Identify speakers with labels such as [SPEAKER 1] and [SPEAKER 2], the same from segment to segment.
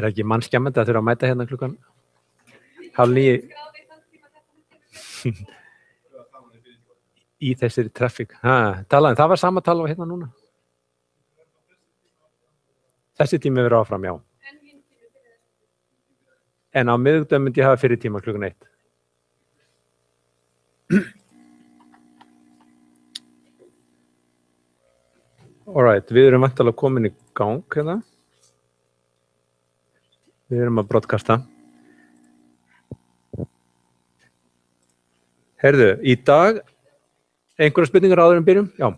[SPEAKER 1] ekki mannskemmandi að þurfa að mæta hérna klukkan 8:30 í þessari traffic. Talaði, það var sama tala hérna núna. Þessi tími verður áfram, já. En á miðvikudaginn myndi ég hafa fyrir tíma klukkan 1. Alright, við erum væntanlega komin í gang hérna. Við erum að broadcasta. Heyrðu, í dag, einhverja spurningar áður en byrjum? Já.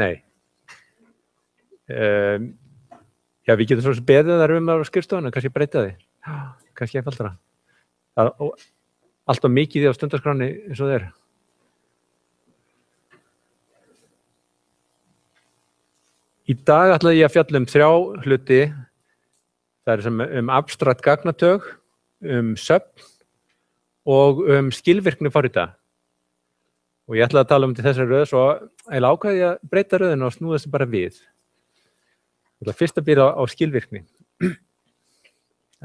[SPEAKER 1] Nei. Já, við getum svo sem beðið þar að skrifstofuna, kannski breyta því. Kannski einfaldara. Það er alltaf mikið á stundaskráni eins og þeir. Í dag ætlaði ég að fjalla 3 hluti. Það er sem abstrakt gagnatök, söfn og skilvirkni forrita. Og ég ætlaði að tala til þessari röð, svo eiginlega ákveði ég að breyta röðinu og snúða þessu bara við. Ég ætla fyrst að byrja á skilvirkni.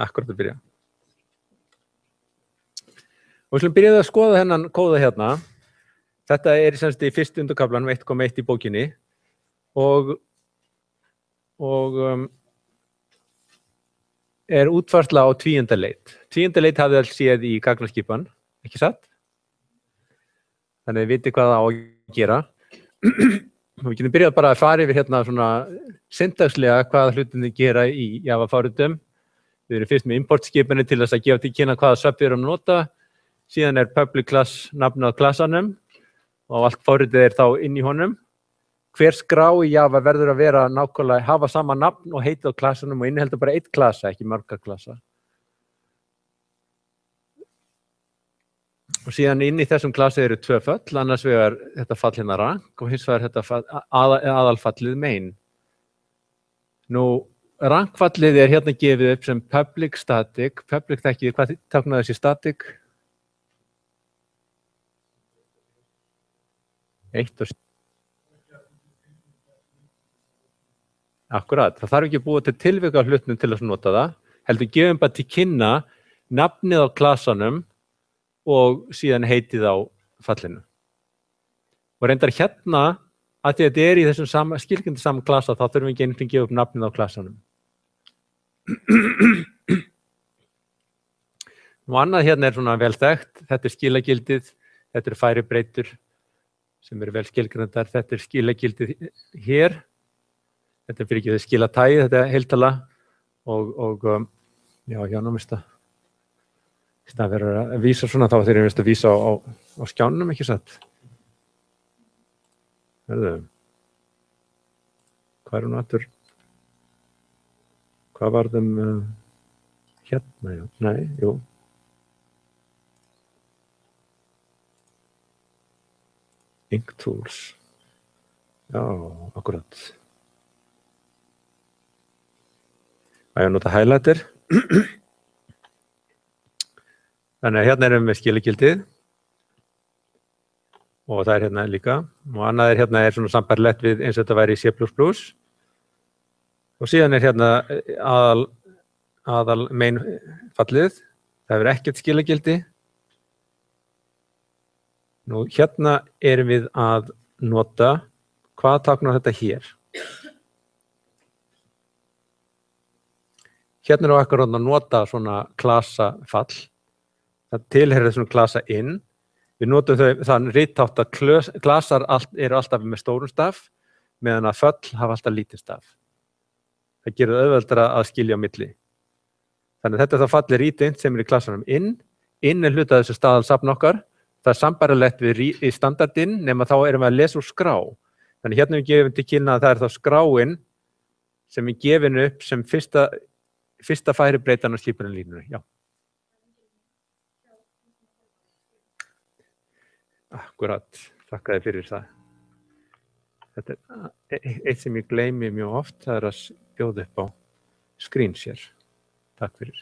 [SPEAKER 1] Akkurat að byrja. Og við slum byrjaði að skoða hennan kóða hérna. Þetta er í fyrstu undirkaflanum 1,1 í bókinni og er útfærsla á tvíundaleit. Tvíundaleit hafði alls séð í gagnaskipan, ekki satt? Þannig að þið viti hvað það á að gera. Við getum byrjað bara að fara yfir hérna svona syntaxlega hvaða hlutinni gera í Java-forritum. Við erum fyrst með importskipanir til þess að gefa til kynna hvaða söfn við erum að nota. Síðan er public class nafn á klassanum og allt forritið er þá inn í honum. Hver skrá í Java verður að vera nákvæmlega, hafa sama nafn og heitið á klassanum og inniheldur bara 1 klassa, ekki marga klassa. Og síðan inn í þessum klassa eru 2 föll, annars vegar þetta fall hérna rank og hins vegar þetta aðalfallið main. Nú, rankfallið er hérna gefið upp sem public static. Public þekkið, hvað táknar þessi static? 1 og Akkurat, það þarf ekki að búa til tilvika á hlutnum til að nota það, heldur gefum bara til kynna nafnið á klassanum og síðan heitið á fallinu. Og reyndar hérna, að því að þetta er í þessum skilgreinda sama klassa, þá þurfum við ekki einhvern gefa upp nafnið á klassanum. Nú annað hérna er svona vel þekkt, þetta er skilagildið, þetta eru færibreytur sem eru vel skilgreindar, þetta er skilagildið hér. Þetta er fyrir ekki þau skila tæði, þetta er heiltala og já, námist að í stað fyrir að vísa svona, þá þeir eru að vísa á skjánum, ekki satt. Hörðu, hvað er hún aftur? Hvað var þeim hérna, já, nei, jú. Ink tools, já, akkurat. Það er að nota highlighter. Þannig að hérna erum við skilagildið og það er hérna líka. Og annað er hérna svona sambærilegt við eins og þetta væri í C++. Og síðan er hérna aðal main fallið. Það er ekkert skilagildi. Nú hérna erum við að nota, hvað táknar þetta hér? Hérna er á akkurat að nota svona klassafall. Það tilheyrir svona klassa inn. Við notum þann rittátt að klassar eru alltaf með stórum staf, meðan að föll hafa alltaf lítinn staf. Það gerir auðveldara að skilja á milli. Þannig að þetta er þá fallið ritint sem er í klassanum inn. Inn er hluta þessu staðalsafn okkar. Það er sambærilegt við í standardinn, nema þá erum við að lesa úr skrá. Þannig hérna við gefum til kynna að það er þá skráin sem við gefum upp sem fyrsta færibreytan á skipunarlínunni, já. Akkurat, þakka þér fyrir það. Þetta er eitt sem ég gleymi mjög oft, það er að bjóða upp á screen share. Takk fyrir.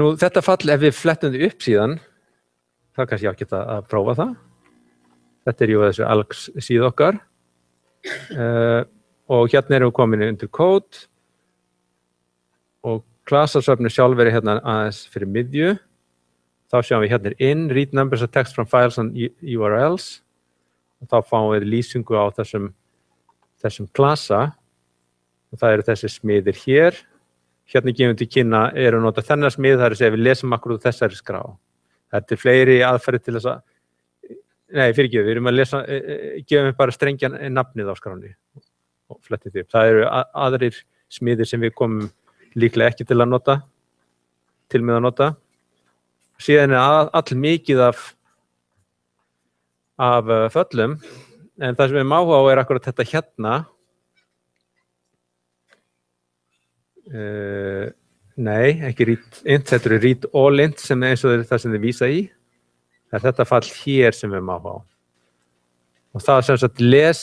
[SPEAKER 1] Nú, þetta fall, ef við flettum þið upp síðan, þá kannski ég ágætt að prófa það. Þetta jú þessu ALX síðu okkar. Og hérna erum við komin undir code og klasasöfnu sjálf hérna aðeins fyrir miðju. Þá sjáum við hérna in, read numbers of text from files and URLs. Og þá fáum við lýsingu á þessum klasa. Og það eru þessi smiðir hér. Hérna gefum við til kynna að nota þennan smið, það að segja við lesum akkur úr þessari skrá. Þetta fleiri aðferðir til þess að nei, fyrirgefðu, við erum að lesa, gefum bara strengja nafnið á skráni og flettið því upp. Það eru aðrir smiðir sem við komum líklega ekki til að nota, til með að nota. Síðan all mikið af föllum, en það sem við áhuga á akkurat þetta hérna. Nei, ekki read int, þetta eru read all int sem eins og það sem þið vísa í. Það er þetta fall hér sem við erum áhuga á. Og það sem sagt les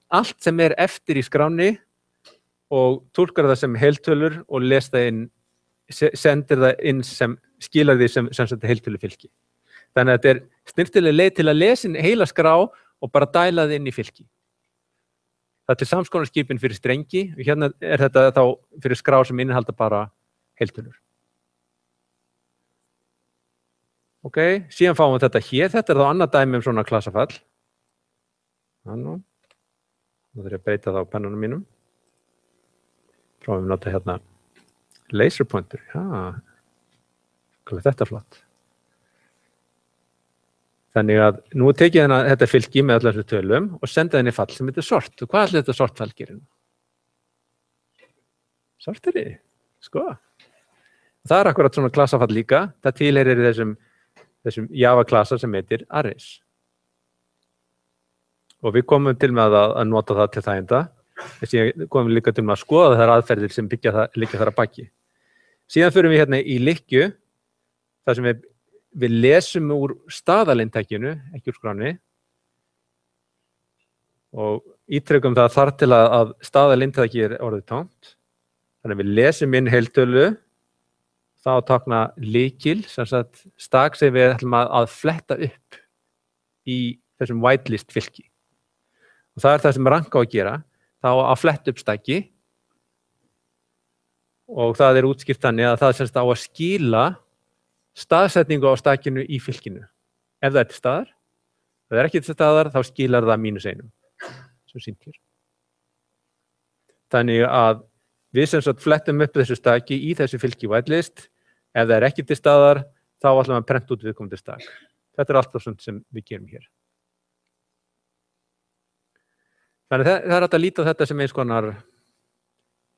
[SPEAKER 1] allt sem eftir í skráni og túlkar það sem heiltölur og les það inn, sendir það inn sem, skilar því sem sagt heiltölufylki. Þannig að þetta er snyrtileg leið til að lesa inn heila skrá og bara dæla það inn í fylki. Þetta er samskonar fyrir strengi og hérna þetta þá fyrir skrá sem innihalda bara heiltölur. Ok, síðan fáum við þetta hér. Þetta þá annað dæmi svona klasafall. Nú þarf ég að breyta það á pennunum mínum. Prófum við nota hérna laser pointer. Já, hvað er þetta flott. Þannig að nú tekið þetta fylki með allar þessu tölum og senda henni fall sem heitir sort. Og hvað þetta sortfall gerir? Sorteri, sko. Það akkurat svona klasafall líka. Það tilheyrir þessum Java-klasa sem heitir arrays. Og við komum til með að nota það til þæginda. Síðan komum við líka til með að skoða þær aðferðir sem liggja þar að baki. Síðan förum við hérna í lykkju, þar sem við lesum úr staðaleintakinu, ekki úr skráni. Og ítrekum það þar til að staðaleintakið orðið tómt. Þannig að við lesum inn heiltölu, þá tákna lykil, sem sagt stak sem við ætlum að fletta upp í þessum whitelist fylki. Og það það sem rank á að gera, þá að fletta upp staki og það útskýrt þannig að það semst á að skila staðsetningu á stakinu í fylkinu. Ef það til staðar, ef það ekki til staðar, þá skilar það -1, sem sýnt hér. Þannig að við sem sagt flettum upp þessu staki í þessu fylki whitelist. Ef það ekki til staðar, þá ætlum við að prenta út viðkomandi stak. Þetta allt það sem við gerum hér. Þannig það hægt að líta á þetta sem eins konar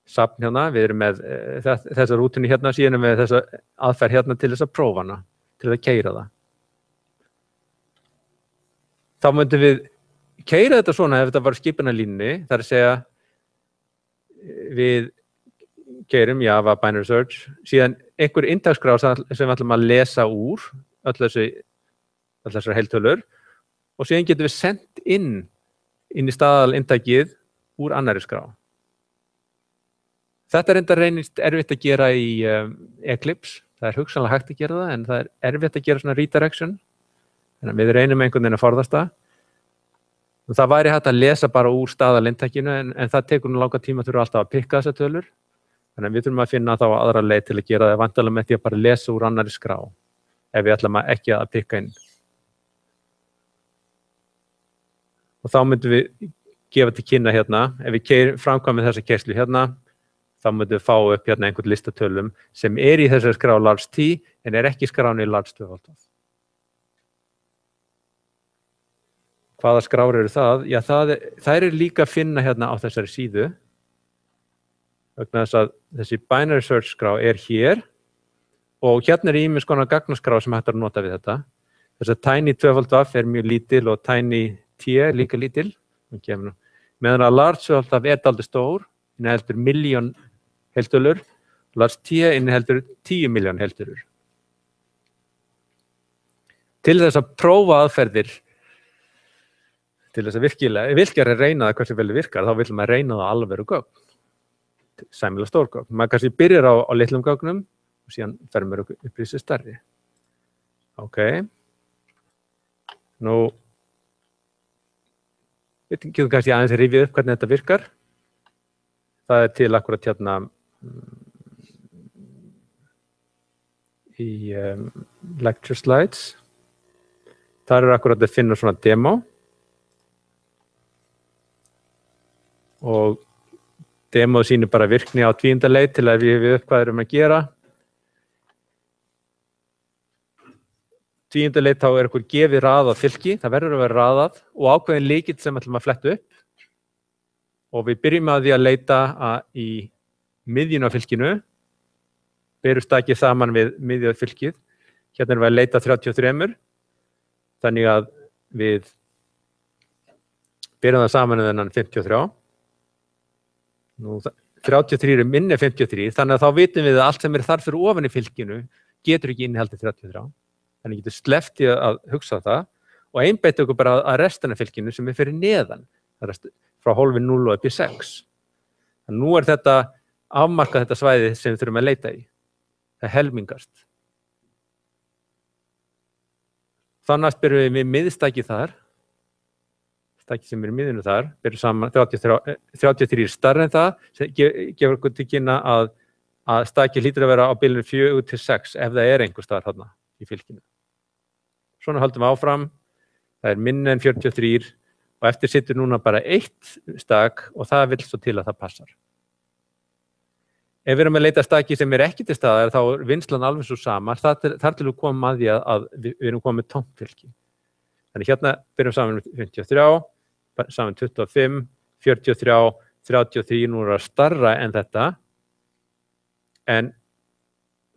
[SPEAKER 1] safn hérna. Við erum með þessa rútinu hérna, síðan með þessa aðferð hérna til þess að prófa hana, til að keyra það. Þá myndum við keyra þetta svona ef þetta var skipunarlínunni, það að segja við keyrum Java binary search, síðan einhver inntaksskrá sem við ætlum að lesa úr öll þessar heiltölur og síðan getum við sendt inn í staðalintakið úr annarri skrá. Þetta reyndar reynist erfitt að gera í Eclipse, það hugsanlega hægt að gera það en það erfitt að gera svona redirection, þannig að við reynum einhvern veginn að forðast það. Og það væri hægt að lesa bara úr staðalintakinu en það tekur nú langa tíma þurfa alltaf að pikka þessar tölur. Þannig að við þurfum að finna þá aðra leið til að gera það vantarlega með því að bara lesa úr annarri skrá ef við ætlum ekki að pikka inn. Og þá myndum við gefa til kynna hérna, ef við framkvæmum þessa keyrslu hérna, þá myndum við fá upp hérna einhvern listatölum sem í þessari skrá large T en ekki skráni í large 2. Hvaða skrár eru það? Já, það líka að finna hérna á þessari síðu. Vegna þess að þessi binary search skrá hér og hérna ýmis konar gagnaskrá sem hægt að nota við þetta. Þess að tiny 2f mjög lítil og tiny t líka lítil. Meðan að large 2f dálítið stór, inniheldur 1.000.000 heiltölur, large t inniheldur 10 milljón heiltölur. Til þess að prófa aðferðir, til þess að virkilega reyna það hversu vel virkar, þá viljum maður reyna það alveg gögn. Sæmilega stór gögn. Maður kannski byrjar á litlum gögnum og síðan fer maður upp í þessi stærri. Ok. Nú Við getum kannski aðeins rifið upp hvernig þetta virkar. Það til akkurat hérna í lecture slides. Það akkurat að finna svona demo. Og demoð sýnir bara virkni á tvíundaleið til að við upp hvað erum að gera. Tvíundaleið þá einhver gefið raðað fylki, það verður að vera raðað og ákveðin lykill sem ætlum að fletta upp. Og við byrjum að því að leita í miðjun á fylkinu, berum stakið saman við miðjað fylkið. Hérna erum við að leita 33, þannig að við berum það saman við þennan 53. Nú, 33 minni 53, þannig að þá vitum við að allt sem þar fyrir ofan í fylkinu getur ekki innihaldið 33. Þannig getur sleppt í að hugsa það og einbeitt okkur bara að restina fylkinu sem fyrir neðan, það frá hólfi 0 og upp í 6. Þannig nú þetta afmarkað þetta svæði sem við þurfum að leita í. Það helmingast. Þannig byrjum við miðstækið þar, stækið sem í miðinu þar, byrjum saman 33 stærri en það, sem gefur okkur til kynna að stækið hlýtur að vera á bilinu 4 til 6 ef það einhver staðar þarna í fylkinu. Svona höldum við áfram, það minni en 43 og eftir situr núna bara 1 stak og það vill svo til að það passar. Ef við erum að leita staki sem ekki til staðar þá vinnslan alveg svo sama, þar til við komum að því að við erum komið tómt fylki. Þannig hérna byrjum saman með 53, saman 25, 43, 33, nú það starra en þetta, en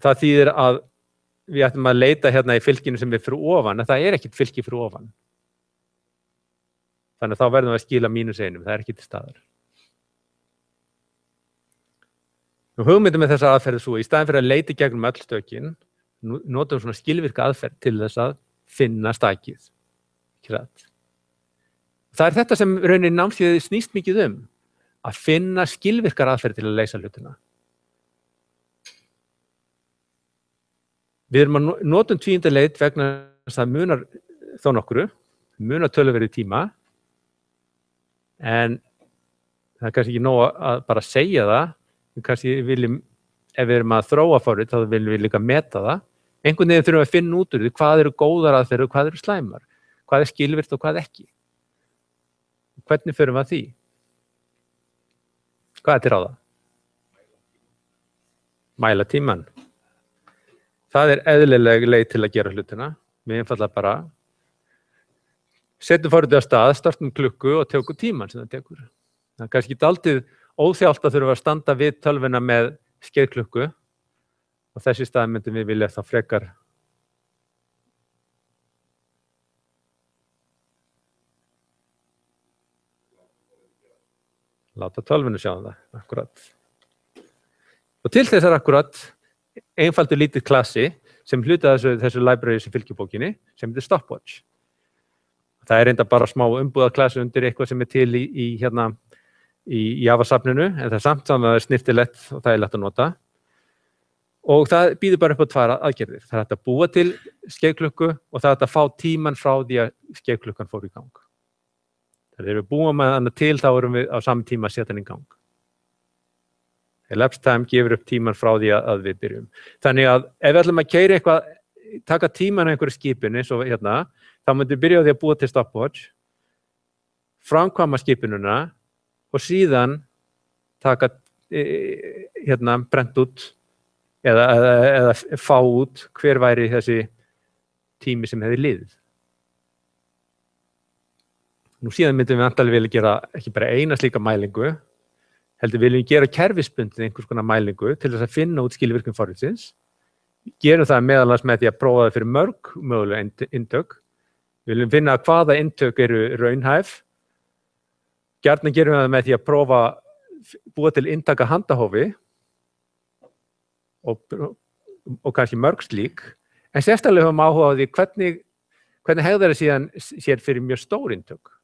[SPEAKER 1] það þýðir að við ættum að leita hérna í fylkinu sem fyrir ofan, en það ekkert fylki fyrir ofan. Þannig að þá verðum við að skila -1, það ekki til staðar. Nú hugmyndum með þessa aðferð svo, í staðin fyrir að leita gegnum öll stökin, notum svona skilvirka aðferð til þess að finna stakið. Það þetta sem raunin námskeiðið snýst mikið að finna skilvirkar aðferð til að leysa hlutina. Við erum að notum tvíundaleið vegna þess að munar þó nokkru, munar töluverið tíma, en það kannski ekki nóg að bara segja það, við kannski viljum, ef við erum að þróa forrit, þá viljum við líka meta það. Einhvern veginn þurfum við að finna út úr því hvað eru góðar aðferðir og hvað eru slæmar, hvað skilvirkt og hvað ekki. Hvernig förum við að því? Hvað til ráða? Mæla tímann. Það eðlileg leið til að gera hlutina. Við einfaldlega bara setjum forritið af stað, startum klukku og tökum tímann sem það tekur. Það kannski ekki alltaf óþjált að þurfa að standa við tölvuna með skeiðklukku og þessi stað myndum við vilja þá frekar láta tölvunu sjá það, akkurat. Og til þess akkurat einfaldur lítið klassi sem hluta þessu library sem fylgir bókinni, sem heitir Stopwatch. Það reynda bara smá umbúðað klassi undir eitthvað sem til í Java-safninu, en það samt að það snirtilegt og það lætt að nota. Og það býður bara upp á 2 aðgerðir. Það hægt að búa til skeiðklukku og það hægt að fá tímann frá því að skeiðklukkan fór í gang. Þegar við búum með hana til, þá erum við á saman tíma að setja hann í gang. Elapsed time gefur upp tímann frá því að við byrjum. Þannig að ef við ætlum að keyra eitthvað, taka tímann á einhverju skipinu, eins og hérna, þá myndum við byrja á því að búa til Stopwatch, framkvæma skipinuna og síðan taka brent út eða fá út hver væri þessi tími sem hefði liðið. Nú síðan myndum við antalið vilja gera ekki bara eina slíka mælingu, heldur viljum gera kerfisbundin einhvers konar mælingu til þess að finna út skilvirkni forritsins. Gerum það meðal annars með því að prófa það fyrir mörg mögulega inntök. Við viljum finna hvaða inntök eru raunhæf. Gjarnan gerum við það með því að prófa búa til inntaka handahófi og kannski mörg slík. En sérstaklega höfum áhuga á því hvernig hegðar það síðan sér fyrir mjög stór inntök.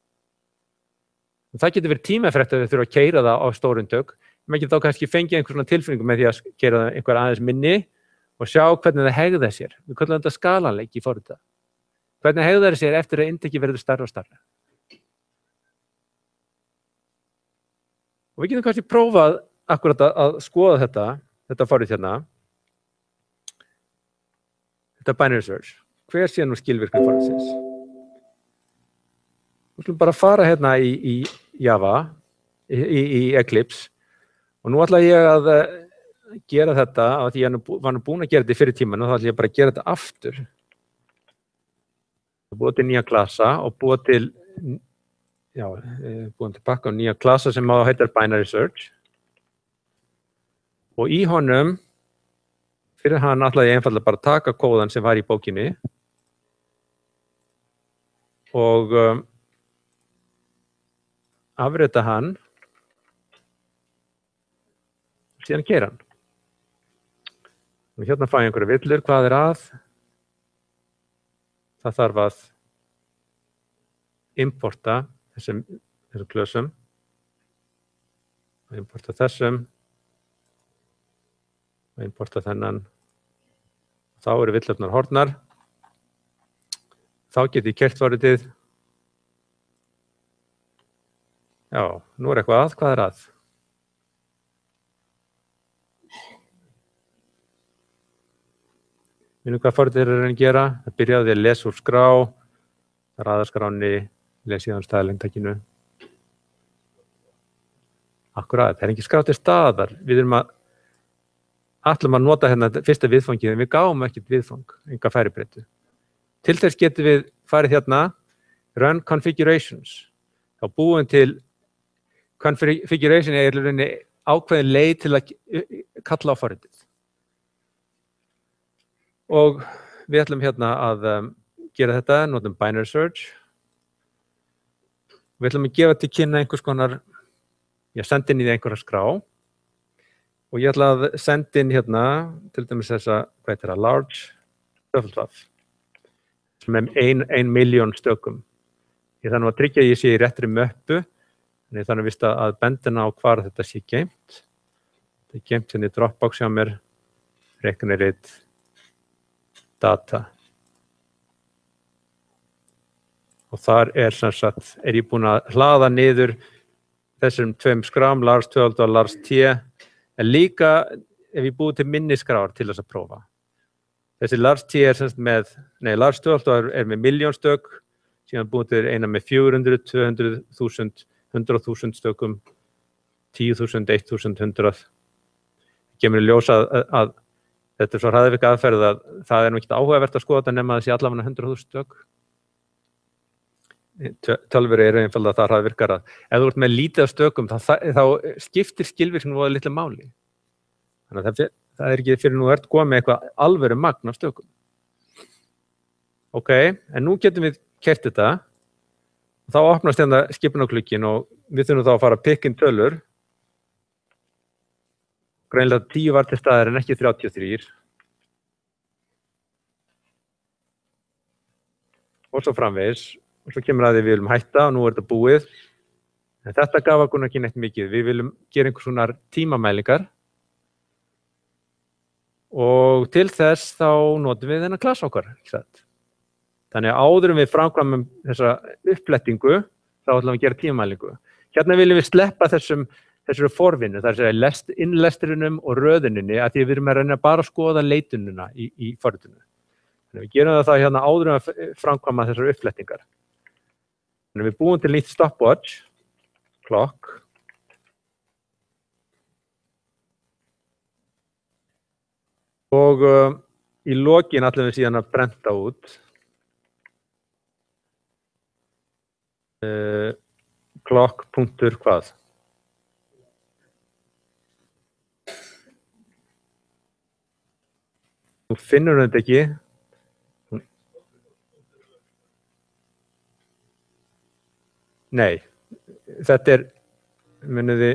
[SPEAKER 1] Það getur verið tímafrekt að við þurfum að keyra það á stórintök. Maður getur þá kannski fengið einhvers svona tilfinningu með því að keyra það einhver aðeins minni og sjá hvernig það hegðar sér. Við köllum þetta skalanleik í forrita. Hvernig hegðar það sér eftir að innteki verður stærra og stærra. Og við getum kannski prófað akkurat að skoða þetta forrit hérna. Þetta binary search. Hver sé nú skilvirkni forritsins? Við skulum bara fara hérna í Java, í Eclipse. Og nú ætla ég að gera þetta, af því ég var nú búinn að gera þetta í fyrir tíman, og þá ætla ég bara að gera þetta aftur. Búa til nýja klasa og búa til pakka nýja klasa sem heitir binary search. Og í honum, fyrir hann ætla ég einfaldlega bara að taka kóðan sem var í bókinni og afrita hann og síðan keyra hann. Og hérna fæ ég einhverja villur, hvað að? Það þarf að importa þessum klösum, og importa þessum, og importa þennan. Þá eru villurnar horfnar. Þá get ég keyrt forritið. Já, nú eitthvað hvað að? Minnum hvað forritið er að gera. Það byrjaði að lesa úr skrá, raða skránni, lesa síðan staðlengdtakinu. Akkurat, það er ekki skrá til staðar. Við ætlum að nota hérna fyrsta viðfangið, en við gáum ekkert viðfang, enga færibreytu. Til þess getum við farið hérna, run configurations. Þá búum til configuration er ákveðin leið til að kalla á forritið. Og við ætlum hérna að gera þetta, notum binary search. Við ætlum að gefa til kynna einhvers konar, senda inn í einhverja skrá. Og ég ætla að senda inn hérna, til dæmis þessa, hvað heitir það, large stöfltvaff, sem er 1 milljón stökum. Ég þarf nú að tryggja að ég sé í réttri möppu, en ég þarf að vista að bendina á hvar þetta sé geimt. Þetta er geimt hérna í Dropbox hjá mér, reiknirit, data. Og þar sem sagt, ég búinn að hlaða niður þessum tveim skrám, Lars 12 og Lars 10, en líka ef ég búið til minniskrár til þess að prófa. Þessi Lars 10 er sem sagt Lars 12 er með 1.000.000 stök, síðan búið til eina með 400, 200.000, 100.000 stökum, 10.000, 1.000, 100. Kemur í ljós að þetta er svo hraðvirk aðferð að það er nú ekkert áhugavert að skoða þetta nema þessi allavega 100.000 stök. Tölvur eru einfaldlega það hraðvirkar að ef þú ert með lítið af stökum þá skiptir skilvirknin voða litlu máli. Þannig að það er ekki fyrir nú ert góð með eitthvað alvöru magn af stökum. Ok, en nú getum við keyrt þetta. Þá opnast hérna skipunarklukkin og við þurfum þá að fara að pikka inn tölur. Greinilega 10 var til staðar en ekki 33. Og svo framvegis. Og svo kemur að við viljum hætta og nú er þetta búið. En þetta gaf okkur ekki neitt mikið. Við viljum gera einhvers konar tímamælingar. Og til þess þá notum við þennan klassa okkar. Þannig að áður en við framkvæmum þessa upplettingu, þá ætlum við að gera tímamælingu. Hérna viljum við sleppa þessari forvinnu, það er innlestrinum og röðuninni, að því við erum að reyna bara að skoða leitununa í forritinu. Þannig að við gerum það hérna áður en að framkvæma þessar upplettingar. Þannig að við búum til nýtt stopwatch, clock. Og í lokin ætlum við síðan að prenta út clock. Hvað? Nú finnur þetta ekki. Nei, þetta er, muniði,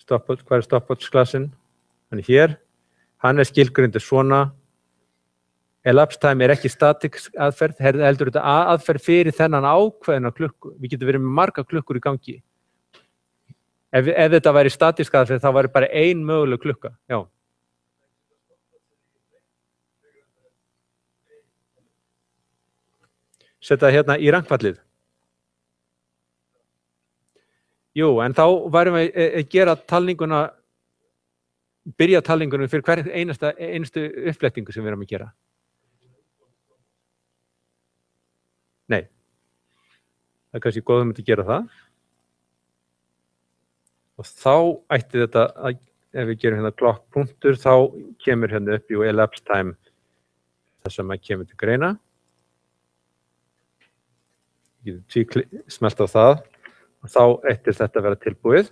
[SPEAKER 1] hvað er stopwatch-klassin? Þannig hér, hann er skilgreindur svona. Elapsed time er ekki static aðferð, heldur þetta aðferð fyrir þennan ákveðna klukku. Við getum verið með marga klukkur í gangi. Ef þetta væri statisk aðferð, þá væri bara ein möguleg klukka. Já. setja hérna í rangfallið. Jú, en þá varum við að gera talninguna, byrja talningunum fyrir hver einustu uppflettingu sem við erum að gera. Nei. Það er kannski góð að gera það. Og þá ætti þetta, ef við gerum hérna clock.punktur, þá kemur hérna upp í elapsed time þess að maður kemur til greina. Við getum smelt á það og þá ætti þetta að vera tilbúið.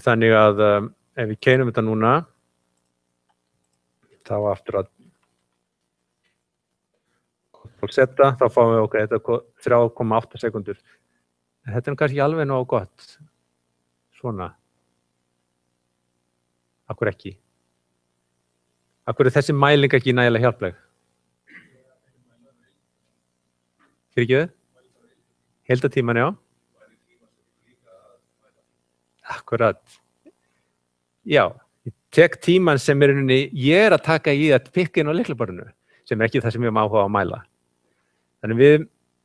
[SPEAKER 1] Þannig að ef við keinum þetta núna, þá aftur að setta, þá fáum við okkar þetta 3,8 sekundur. Þetta er kannski alveg nógu gott. Svona. Akkur ekki. Akkur er þessi mæling ekki nægilega hjálpleg? Fyrir ekki þau? Heildatíman, já. Akkurat. Já, ég tek tíman sem ég er að taka í að pikka inn á lyklaborðinu, sem er ekki það sem við höfum áhuga á að mæla. Þannig við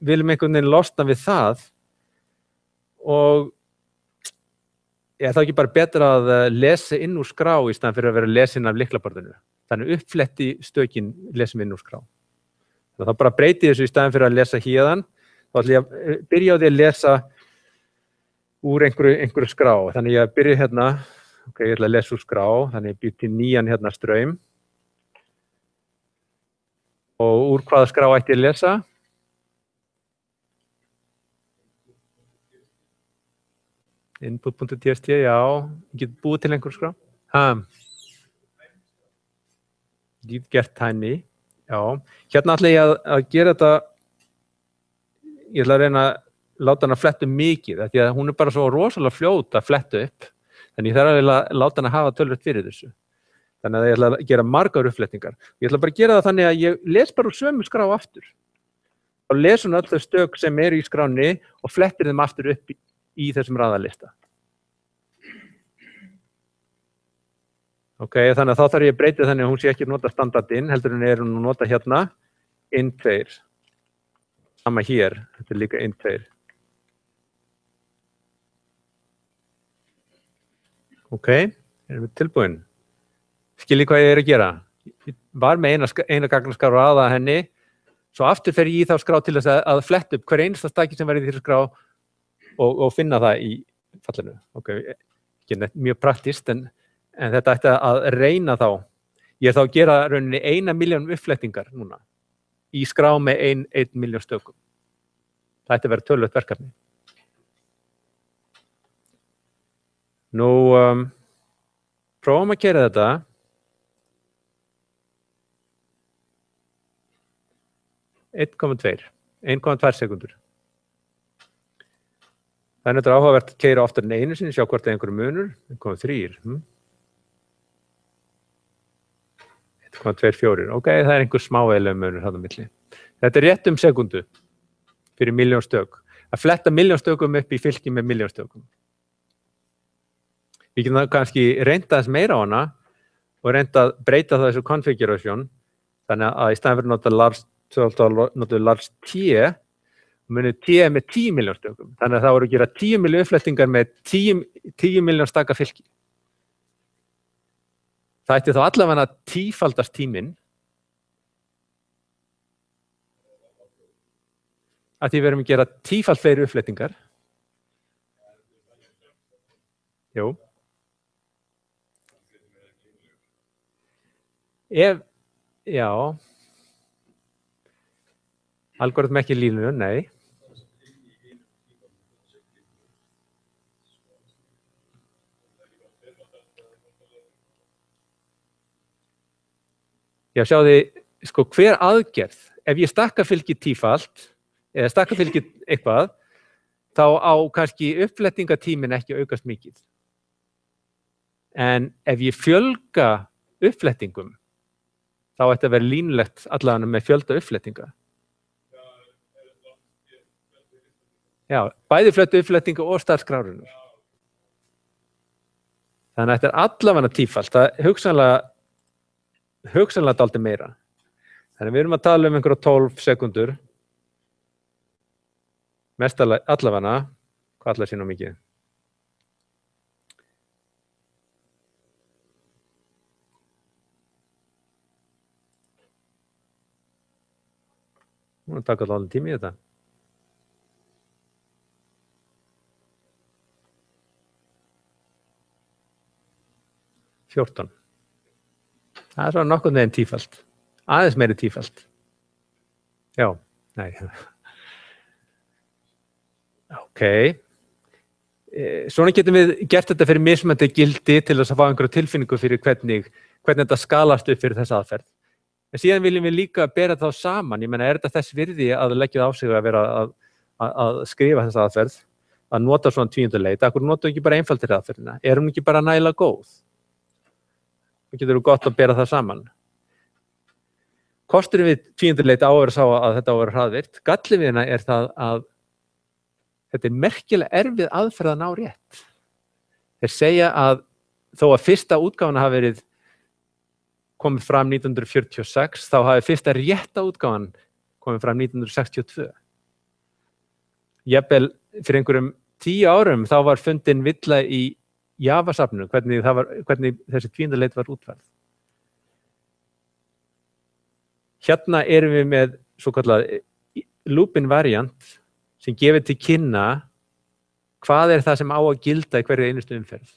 [SPEAKER 1] viljum einhvern veginn losna við það og ég þá ekki bara betra að lesa inn úr skrá í staðan fyrir að vera lesin af lyklaborðinu. Þannig uppfletti stökin lesum inn úr skrá. Þannig þá bara breyti þessu í staðan fyrir að lesa héðan, þá ætla ég að byrja á því að lesa úr einhverju skrá. Þannig ég byrja hérna, ok, ég ætla að lesa úr skrá, þannig ég býr til nýjan hérna straum. Og úr hvaða skrá ætti ég að lesa? Input.txt, já, ég get búið til einhver skrá. Ég get gert tiny, já. Hérna ætla ég að gera þetta, ég ætla að reyna að láta hann að fletta mikið, því að hún er bara svo rosalega fljót að fletta upp. Þannig ég þarf að láta hann að hafa tölvöld fyrir þessu. Þannig að ég ætla að gera margar uppflettingar. Ég ætla bara að gera það þannig að ég les bara úr sömu skrá aftur. Og les hún öll þau stök sem eru í skránni og flettir þeim aftur upp í þessum raðalista. Ok, þannig að þá þarf ég að breyta þannig að hún sé ekki að nota standardinn, heldur hún er hún að nota hérna int2. Sama hér, þetta er líka int2. Ok, erum við tilbúin? Skiljið hvað ég er að gera? Ég var með eina gagnaskrá raða henni, svo aftur fer ég í þá skrá til þess að fletta upp hver einasta staki sem var í þeirri skrá og finna það í fallinu. Ok, ekki mjög praktist, en þetta ætti að reyna þá. Ég er þá að gera rauninni 1 milljón uppflettingar núna í skrá með 1 milljón stökum. Það ætti að vera töluvert verkefni. Nú, prófum að gera þetta. Einn komma tvær sekundur. Það er náttúrulega áhugavert að keyra oftar en einu sinni, sjá hvort það er einhverju munur. 1,3. 1,24. Ok, það er einhver smá eiginlega munur þarna á milli. Þetta er rétt sekundu fyrir milljón stök. Að fletta milljón stökum upp í fylki með milljón stökum. Við getum kannski reynda þess meira á hana og reynda að breyta það þessu configuration. Þannig að í staðinn fyrir að nota large T, munið T með 10 milljón stökum. Þannig að það voru að gera 10 milljón uppflettingar með 10 milljón staka fylki. Það ætti þá allavega að tífaldast tíminn. Að því við erum að gera tífalt fleiri uppflettingar. Jú. Já. Algoritm ekki línu, nei. Já, sjáðu, sko, hver aðgerð, ef ég stakka fylki tífalt, eða stakka fylki eitthvað, þá á kannski uppflettingatíminn ekki aukast mikið. En ef ég fjölga uppflettingum, þá ætti að vera línulegt allavega með fjölda uppflettinga. Já, bæði flötu uppflettinga og startskrárunar. Þannig að þetta er allavega tífalt, það er hugsanlega dálítið meira. Þannig við erum að tala einhverja 12 sekundur. Mest allavega, hvað allar sé nú mikið? Nú taka alveg tími í þetta. Fjórtán. Það er svona nokkurn veginn tífalt. Aðeins meiri tífalt. Já, nei. Ok. Svona getum við gert þetta fyrir mismunandi gildi til þess að fá einhverja tilfinningu fyrir hvernig þetta skalast upp fyrir þessa aðferð. En síðan viljum við líka bera þá saman. Ég meina, þetta þess virði að leggja á sig að vera að skrifa þessa aðferð, að nota svona tvíundaleit? Akkur notum við ekki bara einfaldir aðferðina? Er hún ekki bara nægilega góð? Það getur gott að bera það saman. Kosturinn við tvíundaleit á að vera sá að þetta á að vera hraðvirkt. Gallinn við hana er það að þetta er merkilega erfið aðferð að ná rétt. Þeir segja að þó að fyrsta útgáfan hafi verið komið fram 1946, þá hafi fyrsta rétta útgáfan komið fram 1962. Jafnvel fyrir einhverjum 10 árum þá var fundin villa í Java-safninu, hvernig þessi tvíundaleit var útfærð. Hérna erum við með svo kallað loop-in variant sem gefur til kynna hvað er það sem á að gilda í hverju einustu umferð.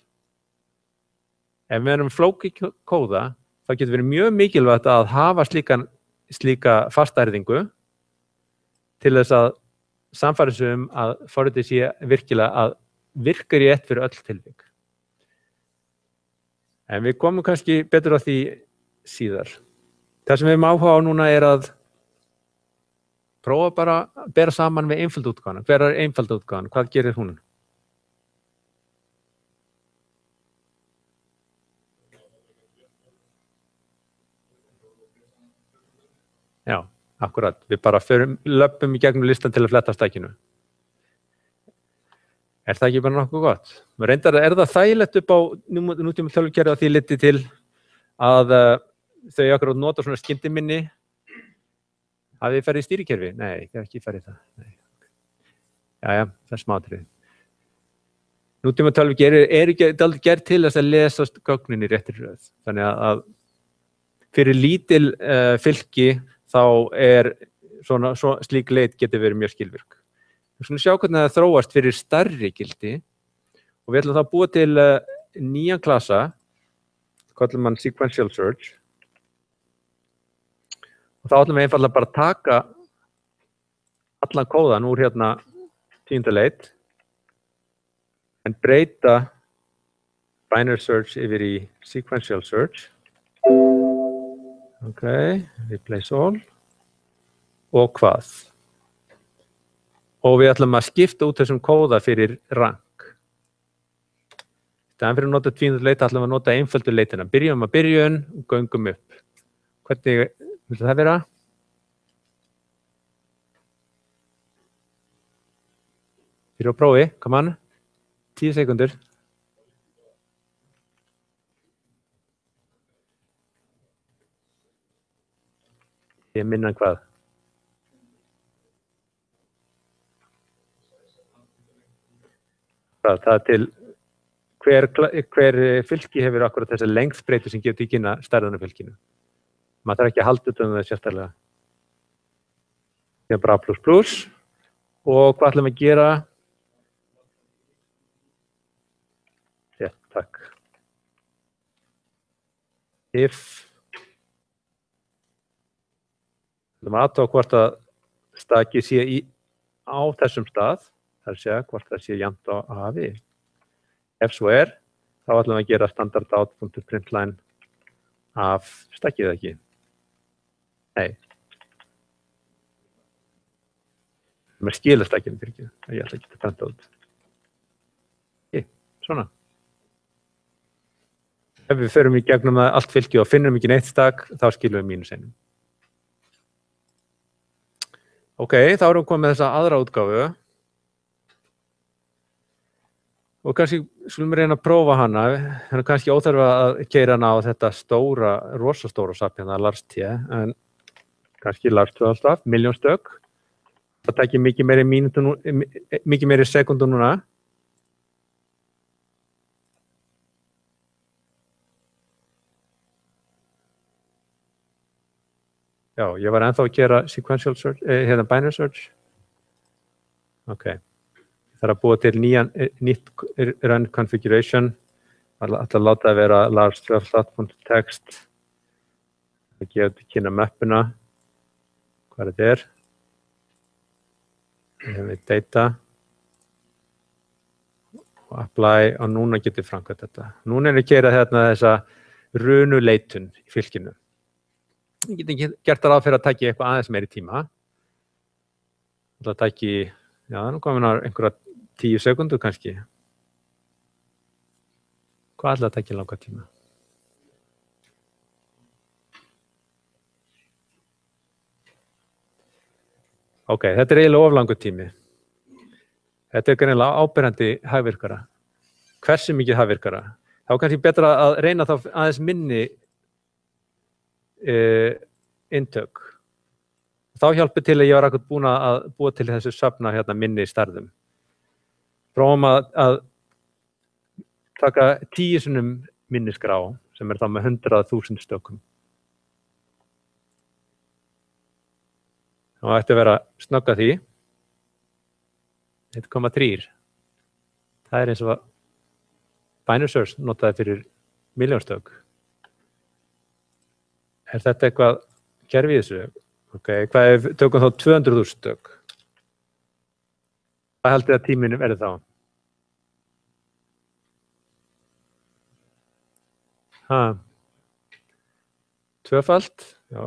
[SPEAKER 1] Ef við erum flókið kóða, þá getur verið mjög mikilvægt að hafa slíka fastærðingu til þess að sannfæra sig að forritið sé virkilega að virka rétt fyrir öll tilvik. En við komum kannski betur á því síðar. Það sem við erum áhuga á núna er að prófa bara að bera saman við einföldu útgáfuna. Hver er einföldu útgáfan? Hvað gerir hún? Já, akkurat. Við bara löpum í gegnum listan til að fletta stækinu. Er það ekki bara nokkuð gott? Reyndar er það þægilegt upp á nútíma tölvukerfi að því liti til að þau akkurat nota svona skyndiminni. Hafið þið farið í stýrikerfi? Nei, ég hef ekki farið það. Nei. Jæja, það er smáatriði. Nútíma tölvukerfi er ekki aldrei gert til þess að lesa gögnin í réttri röð. Þannig að fyrir lítil fylki þá er slík leit getur verið mjög skilvirk. Við skulum sjá hvernig það þróast fyrir stærri gildi og við ætlum þá að búa til nýjan klasa, kallum hann sequential search. Og þá ætlum við einfaldlega bara að taka allan kóðan úr hérna tvíundaleit en breyta binary search yfir í sequential search. Ok, replace all. Og hvað? Og við ætlum að skipta út þessum kóða fyrir rank. Þegar fyrir að nota tvíundaleit ætlum við að nota einföldu leitina. Byrjum að byrjun og göngum upp. Hvernig vil það vera? Fyrir að prófi, come on. 10 sekundur. Ég minna hvað? Það til hver fylki hefur akkurat þessa lengðbreytu sem gefur til kynna stærðan af fylkinu. Maður þarf ekki að halda utan það sérstaklega. Það er bara plus. Og hvað ætlum við að gera? Rétt, takk. If. Það er að aðtóa hvort að staki sé á þessum stað. Það er að segja hvort það sé jafnt á hafi. Ef svo er, þá ætlum við að gera standard out.println af stakkið ekki. Nei. Með skila stakkinu fyrir ekki. Ég ætla ekki að prenta út. Svona. Ef við förum í gegnum allt fylki og finnum ekki neitt stakk, þá skilum við -1. Ok, þá erum við komið með þessa aðra útgáfu. Og kannski skulum við reyna að prófa hana. Það er kannski óþarfa að keyra hana á þetta rosastóra safn hérna, LarsT, en kannski large 12 staff, milljón stök. Það tækir mikið meiri mínútu, mikið meiri sekundu núna. Já, ég var ennþá að gera sequential search, binary search. Ok, ég þarf að búa til nýtt run configuration. Ætla að láta það vera large 12.text. Það gefa til kynna mappuna. Hvað þetta er? Við hefum við data. Og apply, og núna getur framkvæmt þetta. Núna er ég að gera hérna þessa runuleitun í fylkinu. Ég geti gert það ráð fyrir að taki eitthvað aðeins meiri tíma. Það taki, já, nú komin á einhverja 10 sekundur kannski. Hvað ætla að taki langa tíma? Ok, þetta er eiginlega of langur tími. Þetta er greinilega áberandi hagvirkara. Hversu mikið hagvirkara? Þá kannski betra að reyna þá aðeins minni intök. Þá hjálpi til að ég var akkur búin að búa til þessu safna hérna minni stærðum. Prófum að taka 10 sinnum minni skrá sem er þá með 100.000 stökum. Það ætti að vera snögga því. 1,3. Það er eins og binary search notaði fyrir milljón stök. Er þetta eitthvað kerfi í þessu? Ok, hvað ef tökum þá 200.000 stök? Hvað heldur að tíminn verði þá? Tvöfalt, já.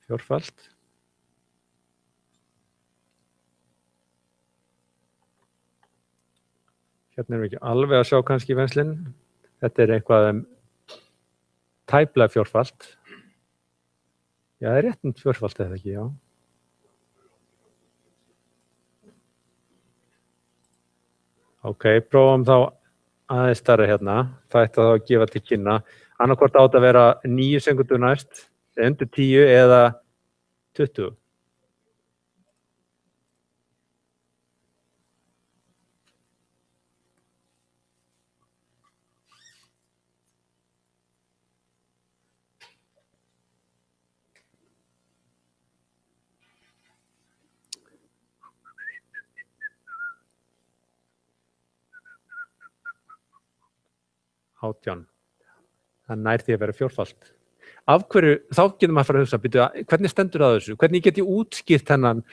[SPEAKER 1] Fjórfalt. Hérna erum við ekki alveg að sjá kannski í venslinn. Þetta er eitthvað tæplega fjórfalt. Já, það er rétt fjórfalt eða ekki, já. Ok, prófum þá aðeins stærra hérna. Það ætti þá að gefa til kynna. Annarkvort átt að vera 9 sekundur næst, undir 10 eða 20. Átján. Það nær því að vera fjórfalt. Af hverju, þá getum maður að fara að hugsa, hvernig stendur það þessu? Hvernig get ég útskýrt þennan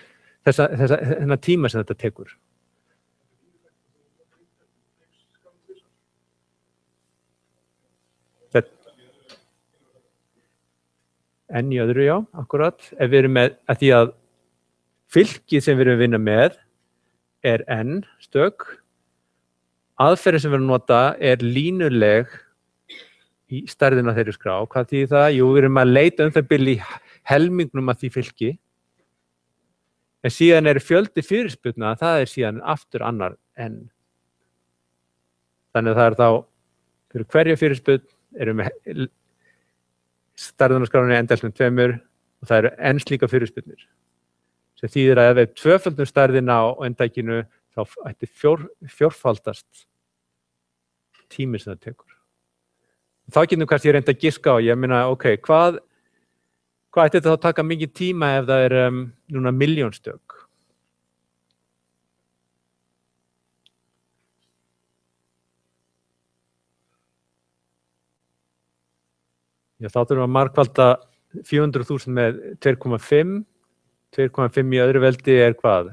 [SPEAKER 1] tíma sem þetta tekur? En í öðru, já, akkurat. Ef við erum með, að því að fylkið sem við erum að vinna með er n stök. Aðferðin sem við erum að nota er línuleg í stærðina þeirri skrá. Hvað þýðir það? Jú, við erum að leita það bil í helmingnum að því fylki. En síðan er fjöldi fyrirspurna, það er síðan aftur annar n. Þannig að það er þá, fyrir hverja fyrirspurn erum við stærðunarskráinu endalsnum 2 og það eru n slíka fyrirspurnir. Sem þýðir að ef við tvöföldum stærðina á endækinu, þá ætti fjórfaldast tími sem það tekur. Þá getum kannski reynt að giska á, ég meina, ok, hvað ætti þetta þá að taka mikið tíma ef það er núna milljón stök? Já, þá þurfum við að markvalda 400.000 með 2,5. 2,5 í öðru veldi er hvað?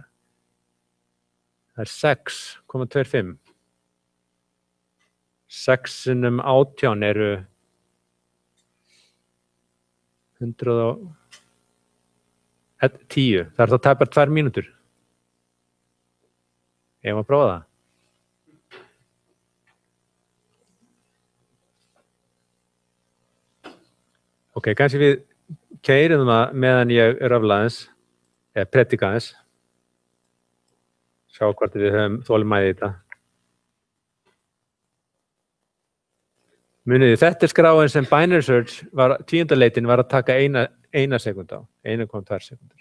[SPEAKER 1] Það er 6,25. 6 sinnum 18 eru 110. Það er þá tæpar 2 mínútur. Ef maður prófa það. Ok, kannski við keyrum það meðan ég röfla aðeins, eða predika aðeins. Sjá hvort við höfum þolinmæði í þetta. Muniði, þetta skráin sem binary search tíundaleitin var að taka eina sekund á, 1,2 sekundur.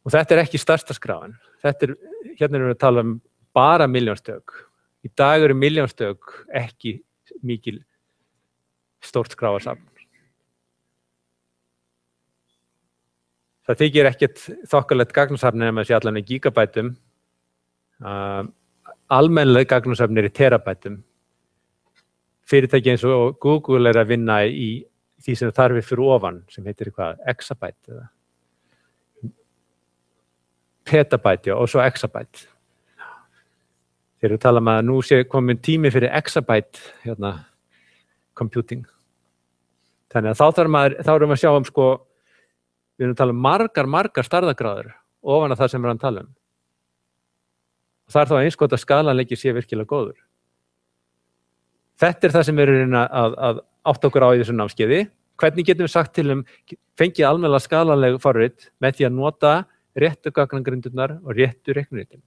[SPEAKER 1] Og þetta ekki stærsta skráin. Hérna erum við að tala bara milljónstök. Í dag eru milljónstök ekki mikil stórt skráarsafn. Það þykir ekkert þokkalegt gagnasafn nema þessi allan í gigabætum. Almennileg gagnasafn í terabætum. Fyrirtæki eins og Google að vinna í því sem þarf fyrir ofan, sem heitir exabæt eða petabæt, og svo exabæt. Þeir eru að tala að nú sé komin tími fyrir exabæt computing. Þannig að þá erum við að sjá við erum að tala margar stærðargráður ofan að það sem við erum að tala Það er þá eins gott að skalanleiki sé virkilega góður. Þetta það sem við erum að átta okkur á í þessu námskeiði. Hvernig getum við sagt til fengið almennilega skalanleg forrit með því að nota réttu gagnagrindurnar og réttu reikniritun.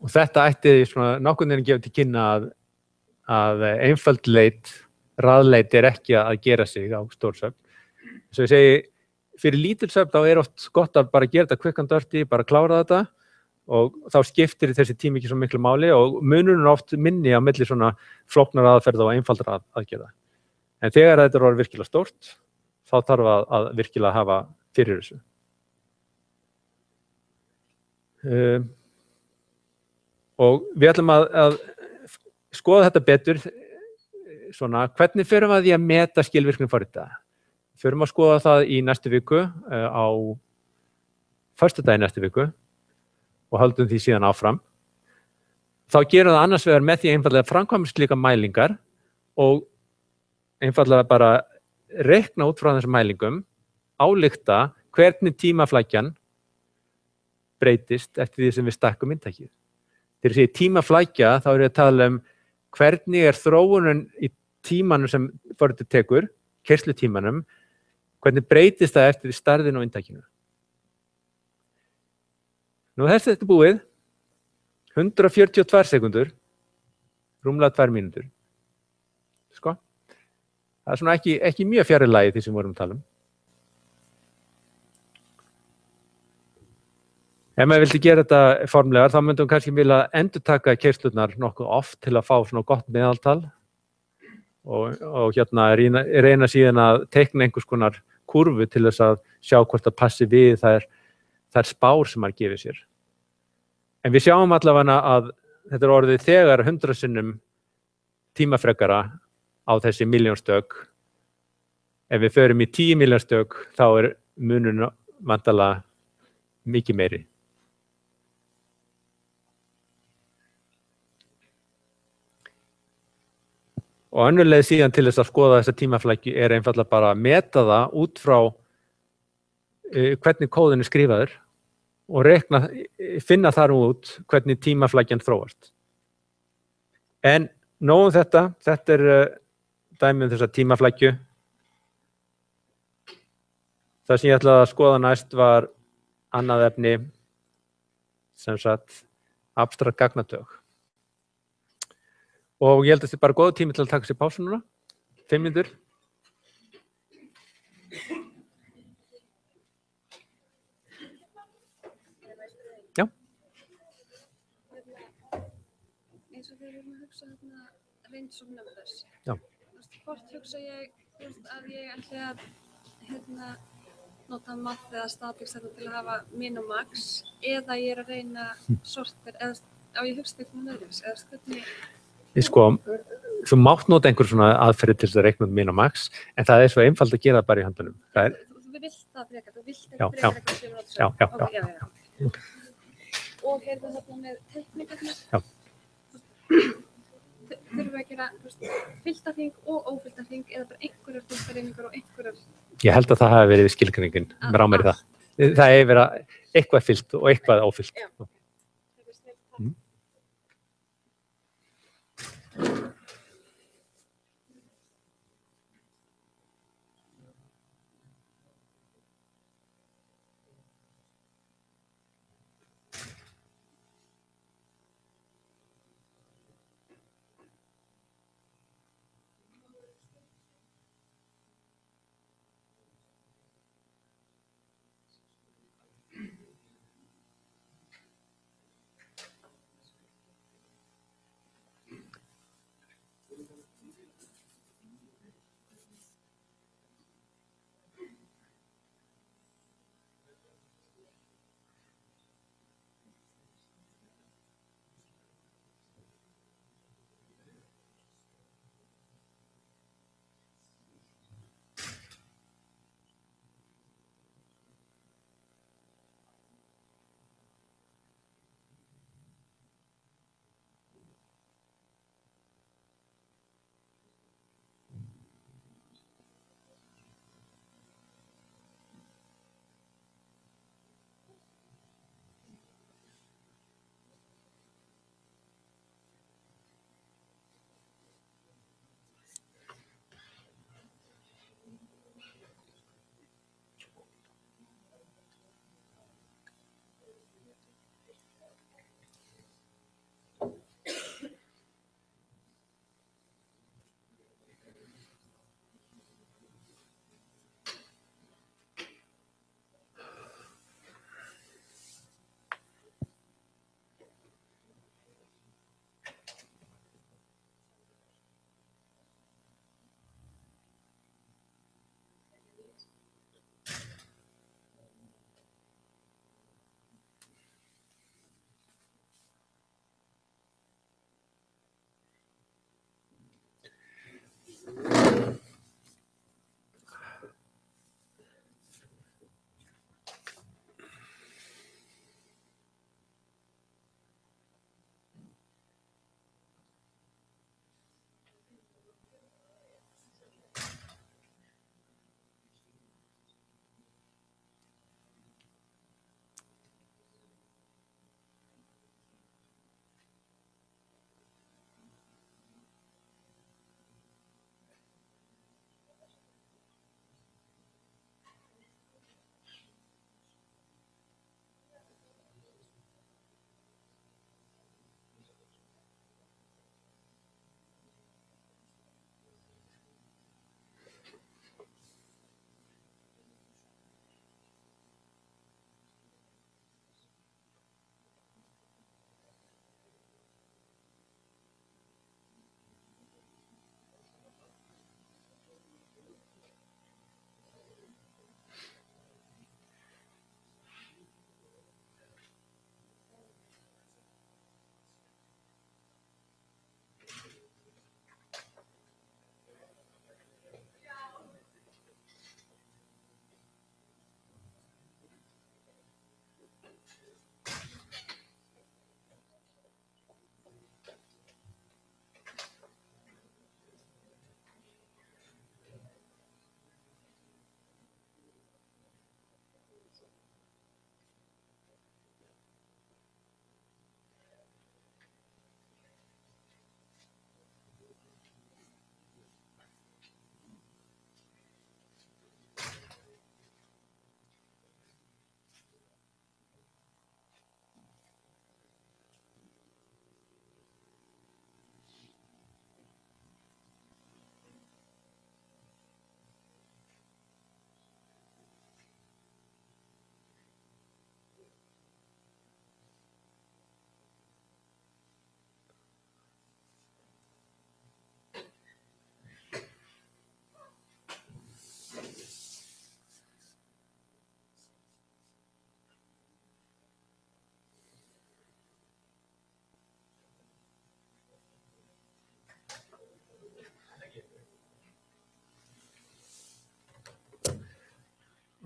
[SPEAKER 1] Og þetta ætti nokkurn veginn gefa til kynna að einföld leit, raðleit ekki að gera sig á stórsöfn. Svo ég segi, fyrir lítil söfn þá oft gott að bara gera þetta quick and dirty, bara klára þetta og þá skiptir þessi tími ekki svo miklu máli og munurinn oft minni á milli svona flóknar aðferða og einfaldra aðgerða. En þegar þetta orðið virkilega stórt, þá þarf að virkilega hafa fyrir þessu. Og við ætlum að skoða þetta betur, hvernig förum við að því að meta skilvirkni forrita? Förum að skoða það í næstu viku, á föstudaginn næstu viku og höldum því síðan áfram. Þá gerum það annars vegar með því einfallega framkvæmum slíka mælingar og einfallega bara reikna út frá þessum mælingum, álykta hvernig tímaflækjan breytist eftir því sem við stækkum inntækið. Þegar ég segi tímaflækja, þá ég að tala hvernig þróunin í tímanum sem forritið tekur, keyrslutímanum, hvernig breytist það eftir stærðin og inntækinu. Nú þetta búið, 142 sekundur, rúmlega 2 mínútur. Það ekki mjög fjarri lagi því sem við vorum að tala Ef maður vildi gera þetta formlegar, þá myndum við kannski vilja endurtaka keyrslurnar nokkuð oft til að fá svona gott meðaltal og reyna síðan að teikna einhvers konar kurvu til þess að sjá hvort það passi við þær spár sem maður gefið sér. En við sjáum allavega að þetta orðið þegar 100 sinnum tímafrekara á þessi milljónstök. Ef við förum í 10 milljónstök, þá munurinn væntanlega mikið meiri. Og önnur leið síðan til þess að skoða þessa tímaflækju einfaldlega bara að meta það út frá hvernig kóðin skrifaður og finna þar út hvernig tímaflækjan þróast. En nóg þetta dæmi þessa tímaflækju. Það sem ég ætlaði að skoða næst var annað efni, sem sagt abstrakt gagnatök. Og ég held að þetta bara góð tími til að taka sér pásu núna, 5 mínútur. Já.
[SPEAKER 2] Eins og þegar við erum að hugsa range of numbers.
[SPEAKER 1] Já.
[SPEAKER 2] Hvort hugsa ég að ég ætli að nota math eða statics til að hafa min og max eða ég að reyna sortir eða á ég hugsa þetta með öðruvísi eða hvernig
[SPEAKER 1] Þú mátt nota einhver svona aðferði til þess að reikna min og max, en það svo einfalt að gera það bara í höndunum.
[SPEAKER 2] Þú vilt það frekar, þú vilt ekki frekar eitthvað sem er átt
[SPEAKER 1] Já.
[SPEAKER 2] Og þarna með teikningarnar.
[SPEAKER 1] Já.
[SPEAKER 2] Þurfum við að gera fyllta hring og ófyllta hring eða bara einhverjar þúltareiningar og einhverjar...
[SPEAKER 1] Ég held að það hafi verið skilgreiningin, með rámar í það. Það verið eitthvað fyllt og eitthvað ófyllt.
[SPEAKER 2] Já.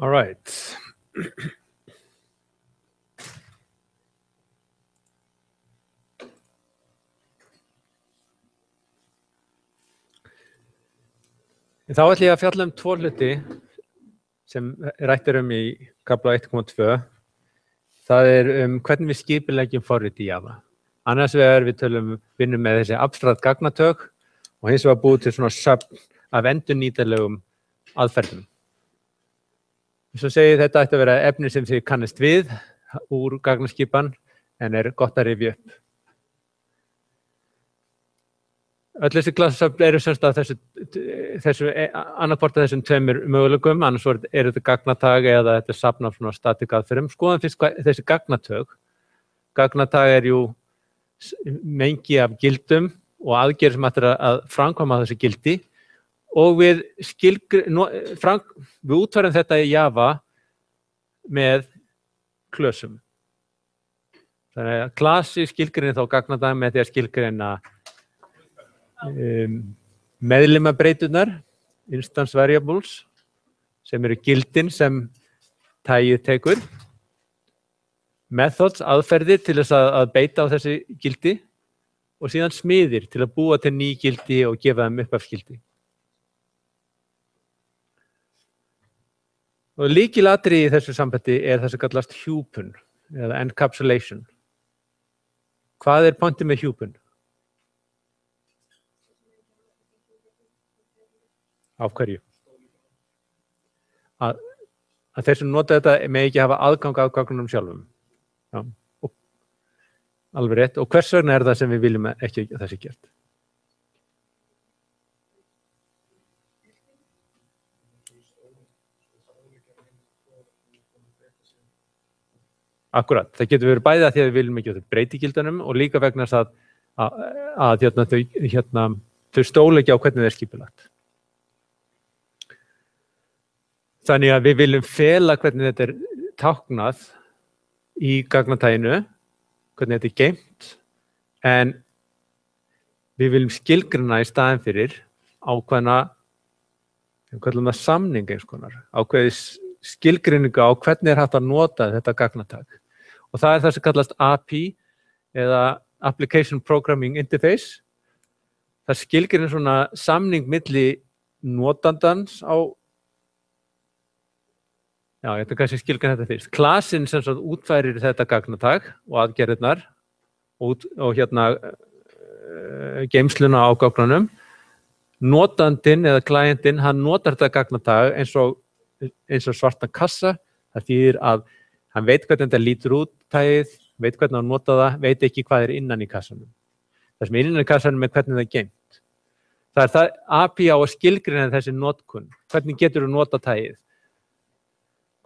[SPEAKER 1] All right. Þá ætla ég að fjalla tvo hluti sem rætt í kafla 1.2. Það hvernig við skipuleggjum forrit í Java. Annars vegar við vinnum með þessi abstrakt gagnatök og hins vegar búið til svona söfn af endurnýtanlegum aðferðum. Svo segi þetta ætti að vera efni sem þið kannist við úr gagnaskipan en gott að rifja upp. Öll þessi klassasöfn eru semst að annarkvort af þessum tveimur möguleikum, annars þetta gagnatag eða þetta safn af svona static aðferðum. Skoðum fyrst þessi gagnatök. Gagnatag jú mengi af gildum og aðgerðir sem ættir að framkvæma þessi gildi og við útfærum þetta í Java með klösum. Þannig að klasi skilgreinir þá gagnatag með því að skilgreina meðlimabreyturnar, instance variables, sem eru gildin sem tagið tekur, methods, aðferðir til þess að beita á þessi gildi og síðan smiðir til að búa til ný gildi og gefa þeim upphafsgildi. Og lykilatriði í þessu sambandi það sem kallast hjúpun eða encapsulation. Hvað pointið með hjúpun? Af hverju? Að þeir sem nota þetta með ekki hafa aðgang að gögnunum sjálfum. Já. Alveg rétt. Og hvers vegna það sem við viljum ekki að það sé gert? Akkurat. Það getur verið bæði að því að við viljum ekki að þau breyti gildanum og líka vegna þess að þau stóla ekki á hvernig það skipulagt. Þannig að við viljum fela hvernig þetta táknað í gagnataginu, hvernig þetta geymt, en við viljum skilgreina í staðinn fyrir ákveðna, við kallum það samning eins konar, ákveði skilgreiningu á hvernig hægt að nota þetta gagnatag. Og það það sem kallast API eða Application Programming Interface. Það skilgreinir svona samning milli notandans á Já, ég ætla kannski að skilgreina þetta fyrst. Klasinn sem sagt útfærir þetta gagnatag og aðgerðirnar og geymsluna á gögnunum. Notandinn eða klientinn, hann notar þetta gagnatag eins og svartan kassa. Það þýðir að hann veit hvernig þetta lítur út tagið, veit hvernig hann nota það, veit ekki hvað innan í kassanum. Það sem innan í kassanum hvernig það geymt. Það það API á að skilgreina þessi notkun. Hvernig getur þú nota tagið?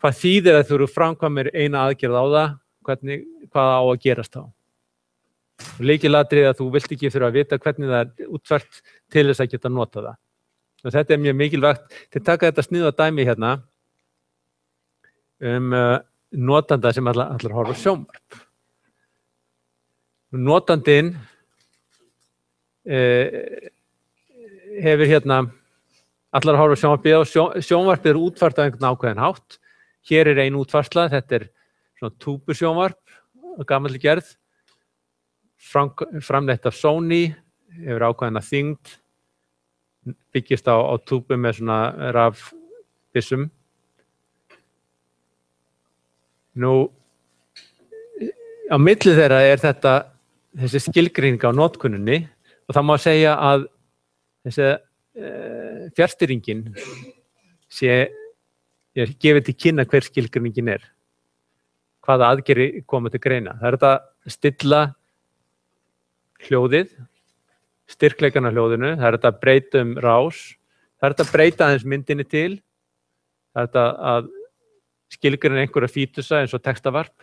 [SPEAKER 1] Hvað þýðir að þú eru framkvæmir eina aðgerð á það, hvað á að gerast þá. Lykilatriði að þú vilt ekki þurfa að vita hvernig það útfært til þess að geta nota það. Og þetta mjög mikilvægt til að taka þetta sniða dæmi hérna notanda sem allar horfa á sjónvarp. Notandinn hefur hérna allar horfa á sjónvarpið og sjónvarpið útfært á einhvern ákveðinn hátt. Hér ein útfærsla, þetta svona túbusjónvarp, gamalli gerð, framleitt af Sony, hefur ákveðna þyngd, byggist á túbu með svona rafbyssum. Nú, á milli þeirra þessi skilgreining á notkuninni og það má segja að þessi fjarstýringin gefið til kynna hver skilgreiningin hvaða aðgerðir koma til greina. Það þetta að stilla hljóðið, styrkleikan á hljóðinu, það þetta að breyta rás, það þetta að breyta aðeins myndinni til, það þetta að skilgreina einhverja fítusa eins og textavarp.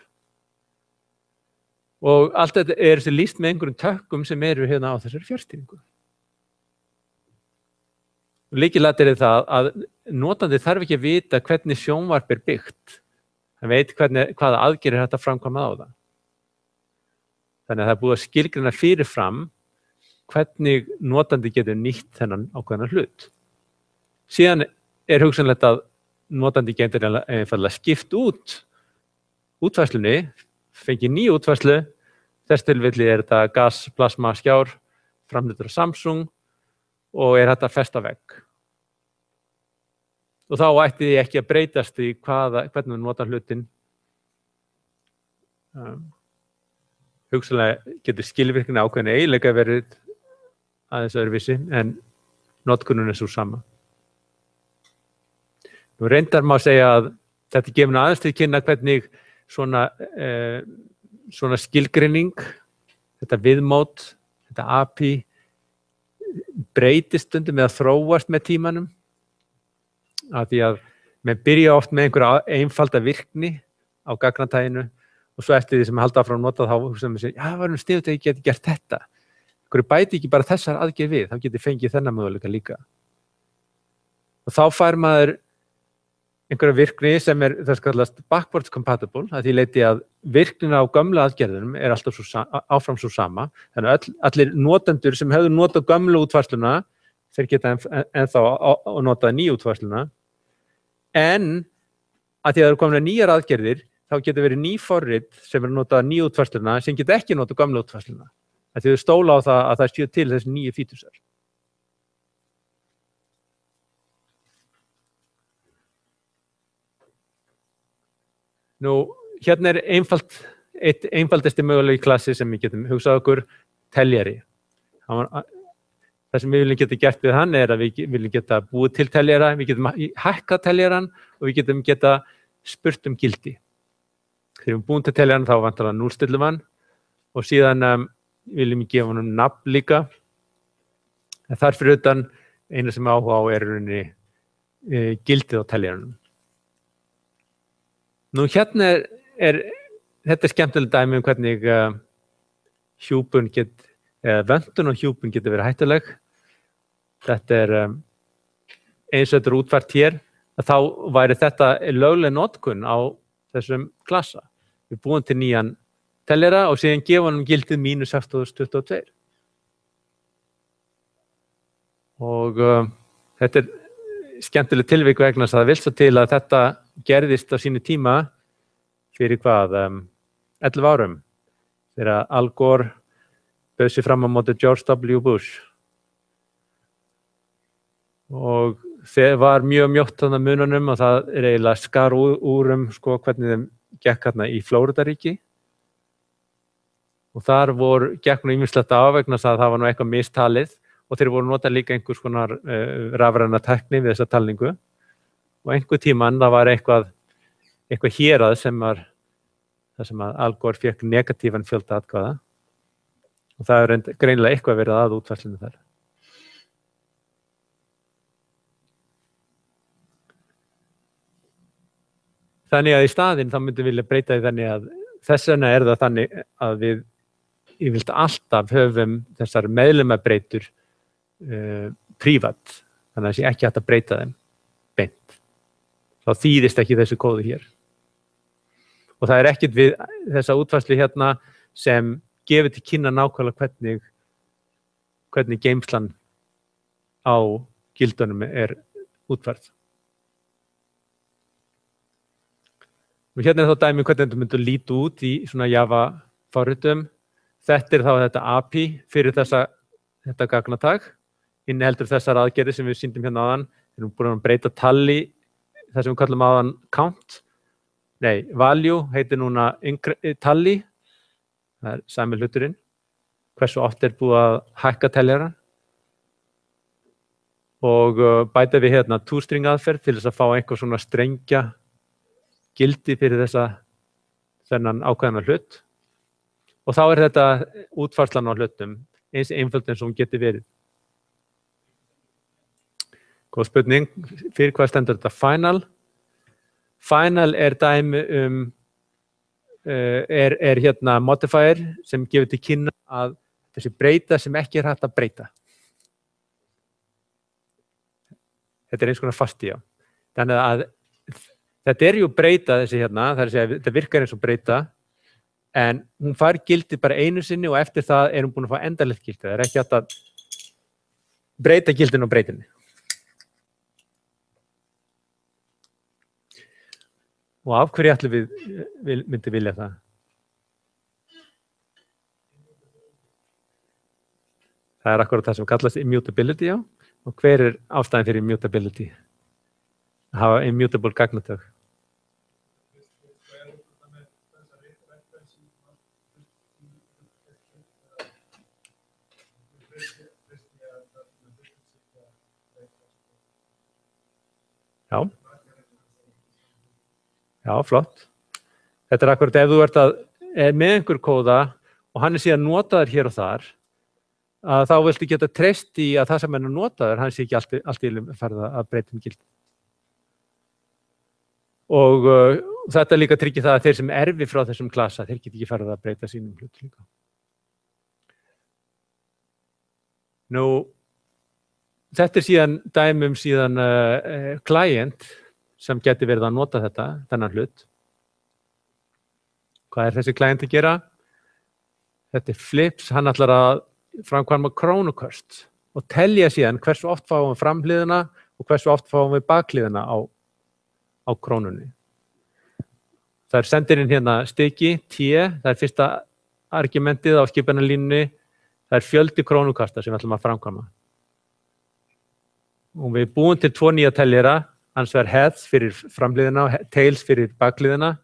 [SPEAKER 1] Og allt þetta þessi lýst með einhverjum tökkum sem hérna á þessari fjarstýringu. Lykilatriði það að notandi þarf ekki að vita hvernig sjónvarp byggt. Hann veit hvaða aðgerðir hægt að framkvæma á það. Þannig að það búið að skilgreina fyrirfram hvernig notandi getur nýtt þennan ákveðna hlut. Síðan hugsanlegt að notandi getur einfaldlega skipt út útfærslunni, fengið ný útfærslu, þess tilfelli þetta gas plasma skjár, framleiddur af Samsung og hægt að festa vegg. Og þá ætti því ekki að breytast í hvernig við notar hlutin. Hugsanlega getur skilvirkni ákveðin eiginleika verið aðeins öðruvísi, en notkunin svo sama. Nú reyndar má segja að þetta gefur aðeins til kynna hvernig svona skilgreining, þetta viðmót, þetta API breytist stundum eða þróast með tímanum. Af því að menn byrja oft með einhverja einfalda virkni á gagnatæginu og svo eftir því sem halda áfram að nota þá hugsaðum við segja, varum sniðugt að ég geti gert þetta. Hverju bæti ekki bara þessar aðgerð við, þá geti fengið þennan möguleika líka. Og þá fær maður einhverja virkni sem það kallast backwards compatible, að því leyti að virknina á gömlu aðgerðunum alltaf áfram svo sama. Þannig að allir notendur sem hefðu notað gömlu útfærsluna, þeir geta ennþá að nota nýju útfærsluna. En að því að það eru komin nýjar aðgerðir, þá getur verið ný forrit sem notað nýju útfærsluna sem geta ekki notað gömlu útfærsluna. Að því þau stóla á það að það séu til þessi nýju fítusar. Nú, hérna eitt einfaldasti mögulegi klassi sem við getum hugsað okkur, teljari. Það sem við viljum geta gert við hann að við viljum geta búið til teljara, við getum hackað teljaran og við getum geta spurt gildi. Þegar við búin til teljaran þá vantar núllstillum hann og síðan viljum við gefa honum nafn líka. En þar fyrir utan eina sem áhuga á gildið á teljaranum. Nú hérna þetta skemmtilegt dæmi hvernig hjúpun vöntun og hjúpun getur verið hættuleg. Þetta eins og þetta útfært hér, að þá væri þetta lögleg notkun á þessum klassa. Við búum til nýjan teljara og síðan gefa honum gildið -622. Og þetta skemmtileg tilvik vegna þess að það vill svo til að þetta gerðist á sínu tíma fyrir 11 árum þegar Al Gore bauð sig fram á móti George W. Bush. Og það var mjög mjótt þarna mununum og það eiginlega skar úr hvernig þeim gekk hérna í Flóridaríki. Og þar gekk nú ýmislegt á vegna þess að það var nú eitthvað mistalið og þeir voru notað líka einhvers konar rafræna tækni við þessa talningu. Og einhver tímann það var eitthvað hérað þar sem að Al Gore fékk negatívan fjölda atkvæða. Og það greinilega eitthvað verið að útfærslunni þar. Þannig að í staðinn þá myndum við vilja breyta því þannig að þess vegna það þannig að við yfirleitt alltaf höfum þessar meðlimabreytur prívat. Þannig að það sé ekki hægt að breyta þeim beint. Þá þýðist ekki þessu kóði hér. Og það ekkert við þessa útfærslu hérna sem gefur til kynna nákvæmlega hvernig geymslan á gildunum útfærð. Og hérna þá dæmi hvernig þetta myndi líta út í svona Java forritum. Þetta þá þetta API fyrir þetta gagnatag. Inniheldur þessar aðgerðir sem við sýndum hérna áðan. Við erum búin að breyta tali, það sem við kallum áðan count. Value heitir núna tali. Það sami hluturinn. Hversu oft búið að hækka teljaran. Og bæta við hérna toString aðferð til þess að fá einhver svona strengja gildi fyrir þennan ákveðna hlut. Og þá þetta útfærslan á hlutum, eins einföld eins og hún geti verið. Góð spurning, fyrir hvað stendur þetta final? Final dæmi hérna modifier sem gefur til kynna að þessi breyta sem ekki hægt að breyta. Þetta eins konar fasti, já. Þannig að þetta jú breyta þessi hérna, það að segja, þetta virkar eins og breyta, en hún fær gildi bara einu sinni og eftir það hún búin að fá endanlegt gildi. Það ekki hægt að breyta gildinu og breytinni. Og af hverju ætlum við myndi vilja það? Það er akkurat það sem kallast immutability, já. Og hver er ástæðan fyrir immutability? Að hafa immutable gagnatök. Já. Já, flott. Þetta er akkurat ef þú ert með einhver kóða og hann er síðan notaður hér og þar, að þá viltu geta treyst í að það sem er notaður, hann sé ekki allt í ferða að breyta gildi. Og þetta líka tryggir það að þeir sem erfi frá þessum klasa, þeir geta ekki ferða að breyta sínum hlut líka. Nú, þetta er síðan dæmum síðan client sem geti verið að nota þennan hlut. Hvað er þessi client að gera? Þetta er Flips, hann ætlar að framkvæma krónuköst og telja síðan hversu oft fáum við framhliðina og hversu oft fáum við bakhliðina á krónunni. Það er sendirinn hérna stykki, T, það er fyrsta argumentið á skipunarlínunni, það er fjöldi krónukasta sem við ætlum að framkvæma. Og við búum til 2 nýja teljara, annars vegar heads fyrir framhliðina og tails fyrir bakhliðina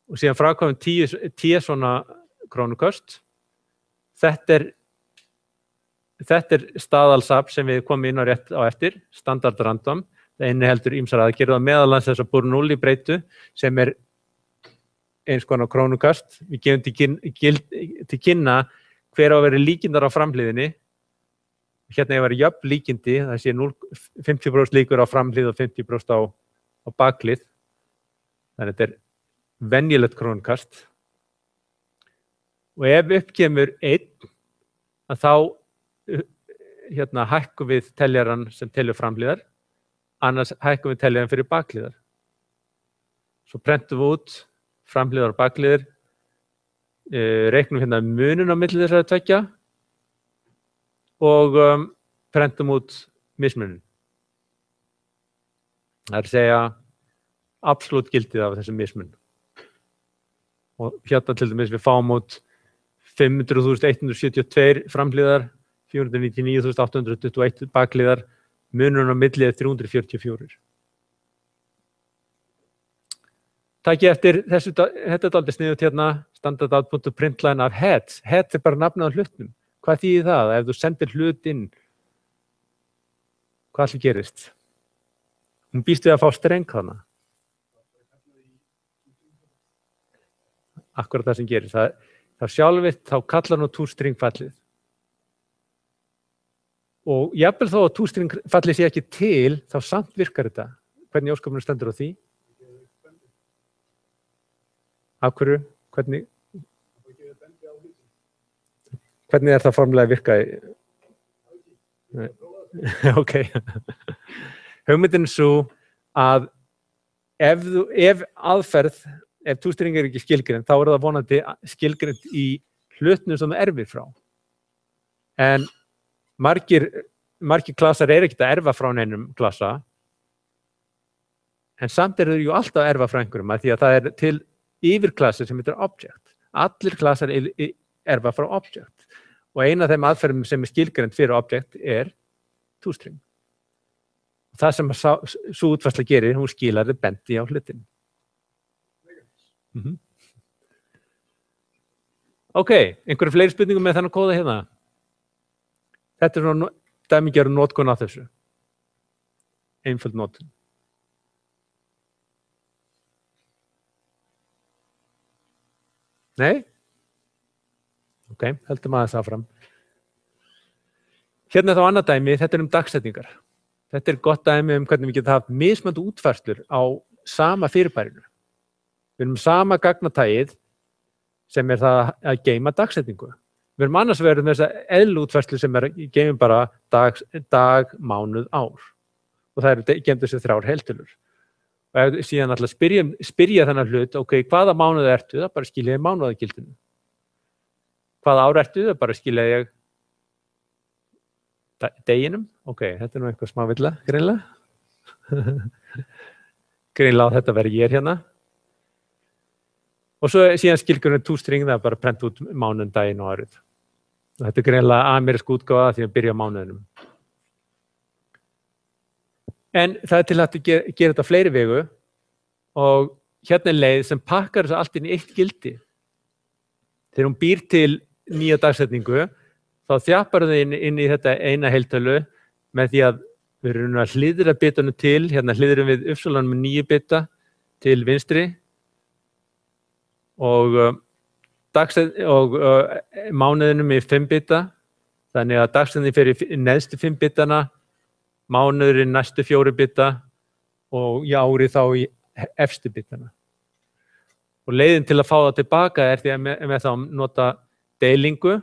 [SPEAKER 1] og síðan framkvæmum 10 svona krónuköst. Þetta er staðalsafn sem við komum inn á rétt á eftir, standard random. Það inniheldur ýmsar aðgerðir og meðal annars þess að búr 0 í breytu sem er eins konar krónukast. Við gefum til kynna hver á að vera líkindar á framhliðinni. Hérna er að vera jöfn líkindi, það sé 50% líkur á framhlið og 50% á baklið. Þannig að þetta er venjulegt krónukast. Og ef upp kemur 1, að þá hækkum við teljaran sem telur framhliðar, annars hækkum við teljaran fyrir bakhliðar. Svo prentum við út framhliðar og bakhliðar, reiknum hérna muninn á milli þessara tveggja og prentum út mismuninn. Það er að segja absolutt gildið af þessum mismun. Og hérna til dæmis við fáum út 500.172 framhliðar, 499.821 bakhliðar, munurinn á milli er 344. Takk eftir þessu, þetta er dálítið sniðugt hérna, standard.println af heads. Heads er bara nafnið á hlutnum. Hvað þýðir það? Ef þú sendir hlut inn, hvað allir gerist? Hún býst við að fá streng þarna. Akkurat það sem gerist. Það sjálfitt, þá kallar nú toString-fallið. Og jafnvel þó að toString-fallið sé ekki til, þá samt virkar þetta. Hvernig ósköpunum stendur á því? Af hverju? Hvernig er það formlega að virka? Ok. Hugmyndin er svo að ef toString er ekki skilgreind, þá er það vonandi skilgreind í hlutnum sem það erfir frá. En margir klasar er ekkert að erfa frá neinum klasa, en samt eru þau alltaf að erfa frá einhverjum, því að það er til yfirklasi sem heitir object. Allir klasar erfa frá object. Og eina af þeim aðferðum sem er skilgreind fyrir object er toString. Það sem sú útfærsla gerir, hún skilar þið bendi á hlutin. Ok, einhverju fleiri spurningum með þennan kóða hérna? Þetta er svona dæmigerður notkun á þessu. Einföld notkun. Nei? Ok, heldum aðeins áfram. Hérna er þá annað dæmi, þetta er dagsetningar. Þetta er gott dæmi hvernig við getum haft mismunandi útfærslur á sama fyrirbærinu. Við erum sama gagnatægið sem er það að geyma dagsetningu. Við erum annars verið með þessa eðluútfærslu sem er geymum bara dag, mánuð, ár. Og það eru geymd þessi 3 heiltölur. Og ef síðan alltaf spyrja þennan hlut, ok, hvaða mánuð ertu? Það bara skilja ég mánuðagildinu. Hvaða ár ertu? Það bara skilja ég deginum. Ok, þetta er nú eitthvað smá villa, greinilega. greinilega á þetta verið ég hérna. Og svo síðan skilgrunni tústring, það er bara prent út mánuðin, daginn og árið. Og þetta er greinilega amerísk útgáfa því að byrja á mánuðinum. En það er til að gera þetta á fleiri vegu og hérna er leið sem pakkar þessu allt inn í eitt gildi. Þegar hún býr til nýja dagsetningu, þá þjappar það inn í þetta eina heiltölu með því að við erum að hliðra bitunum til, hérna hliðrum við uppsólanum með 9 bita til vinstri og mánuðinum í 5 bita, þannig að dagsetning fyrir neðstu 5 bitana, mánuðurinn næstu 4 bita og í ári þá í efstu bitana. Og leiðin til að fá það tilbaka er því að með þá nota deilingu,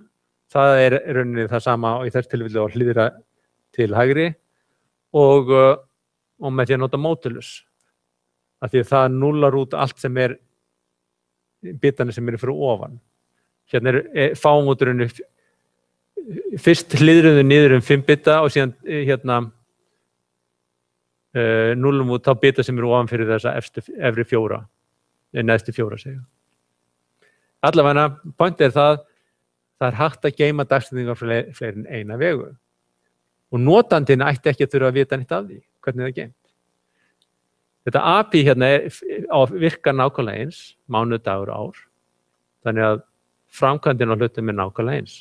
[SPEAKER 1] það er rauninni það sama í þess tilfelli að hliðra til hægri og með því að nota módulus. Af því að það núllar út allt sem er bitana sem eru fyrir ofan. Hérna er fámóturinn fyrst hliðruðu niður 5 bita og síðan hérna núllum út þá bita sem eru ofan fyrir þessa efri 4, neðstu 4 segja. Allavega, point er það er hægt að geyma dagsetningar fleiri en eina vegu. Og notandinn ætti ekki að þurfa að vita neitt af því, hvernig það er geymt. Þetta API hérna virkar nákvæmlega eins, mánuð, dagur, ár. Þannig að framkvæmdin á hlutum er nákvæmlega eins.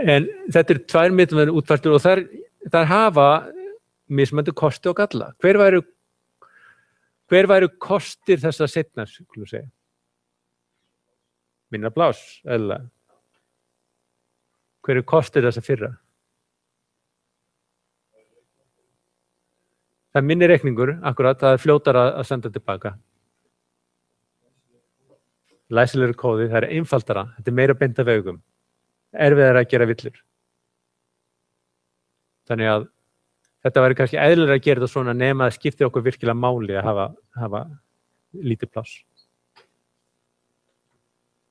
[SPEAKER 1] En þetta er 2 mismunandi útfærslur og þær hafa mismunandi kosti og galla. Hver væru kostir þessa seinna, skulum segja? Minna pláss, eða? Hver kostir þessa fyrra? Það er minni reikningur, akkurat, það er fljótara að senda tilbaka. Læsilegur kóði, það er einfaldara, þetta er meira beint af augum. Erfiðara að gera villur. Þannig að þetta væri kannski eðlilega að gera þetta svona nema að skipti okkur virkilega máli að hafa lítið pláss.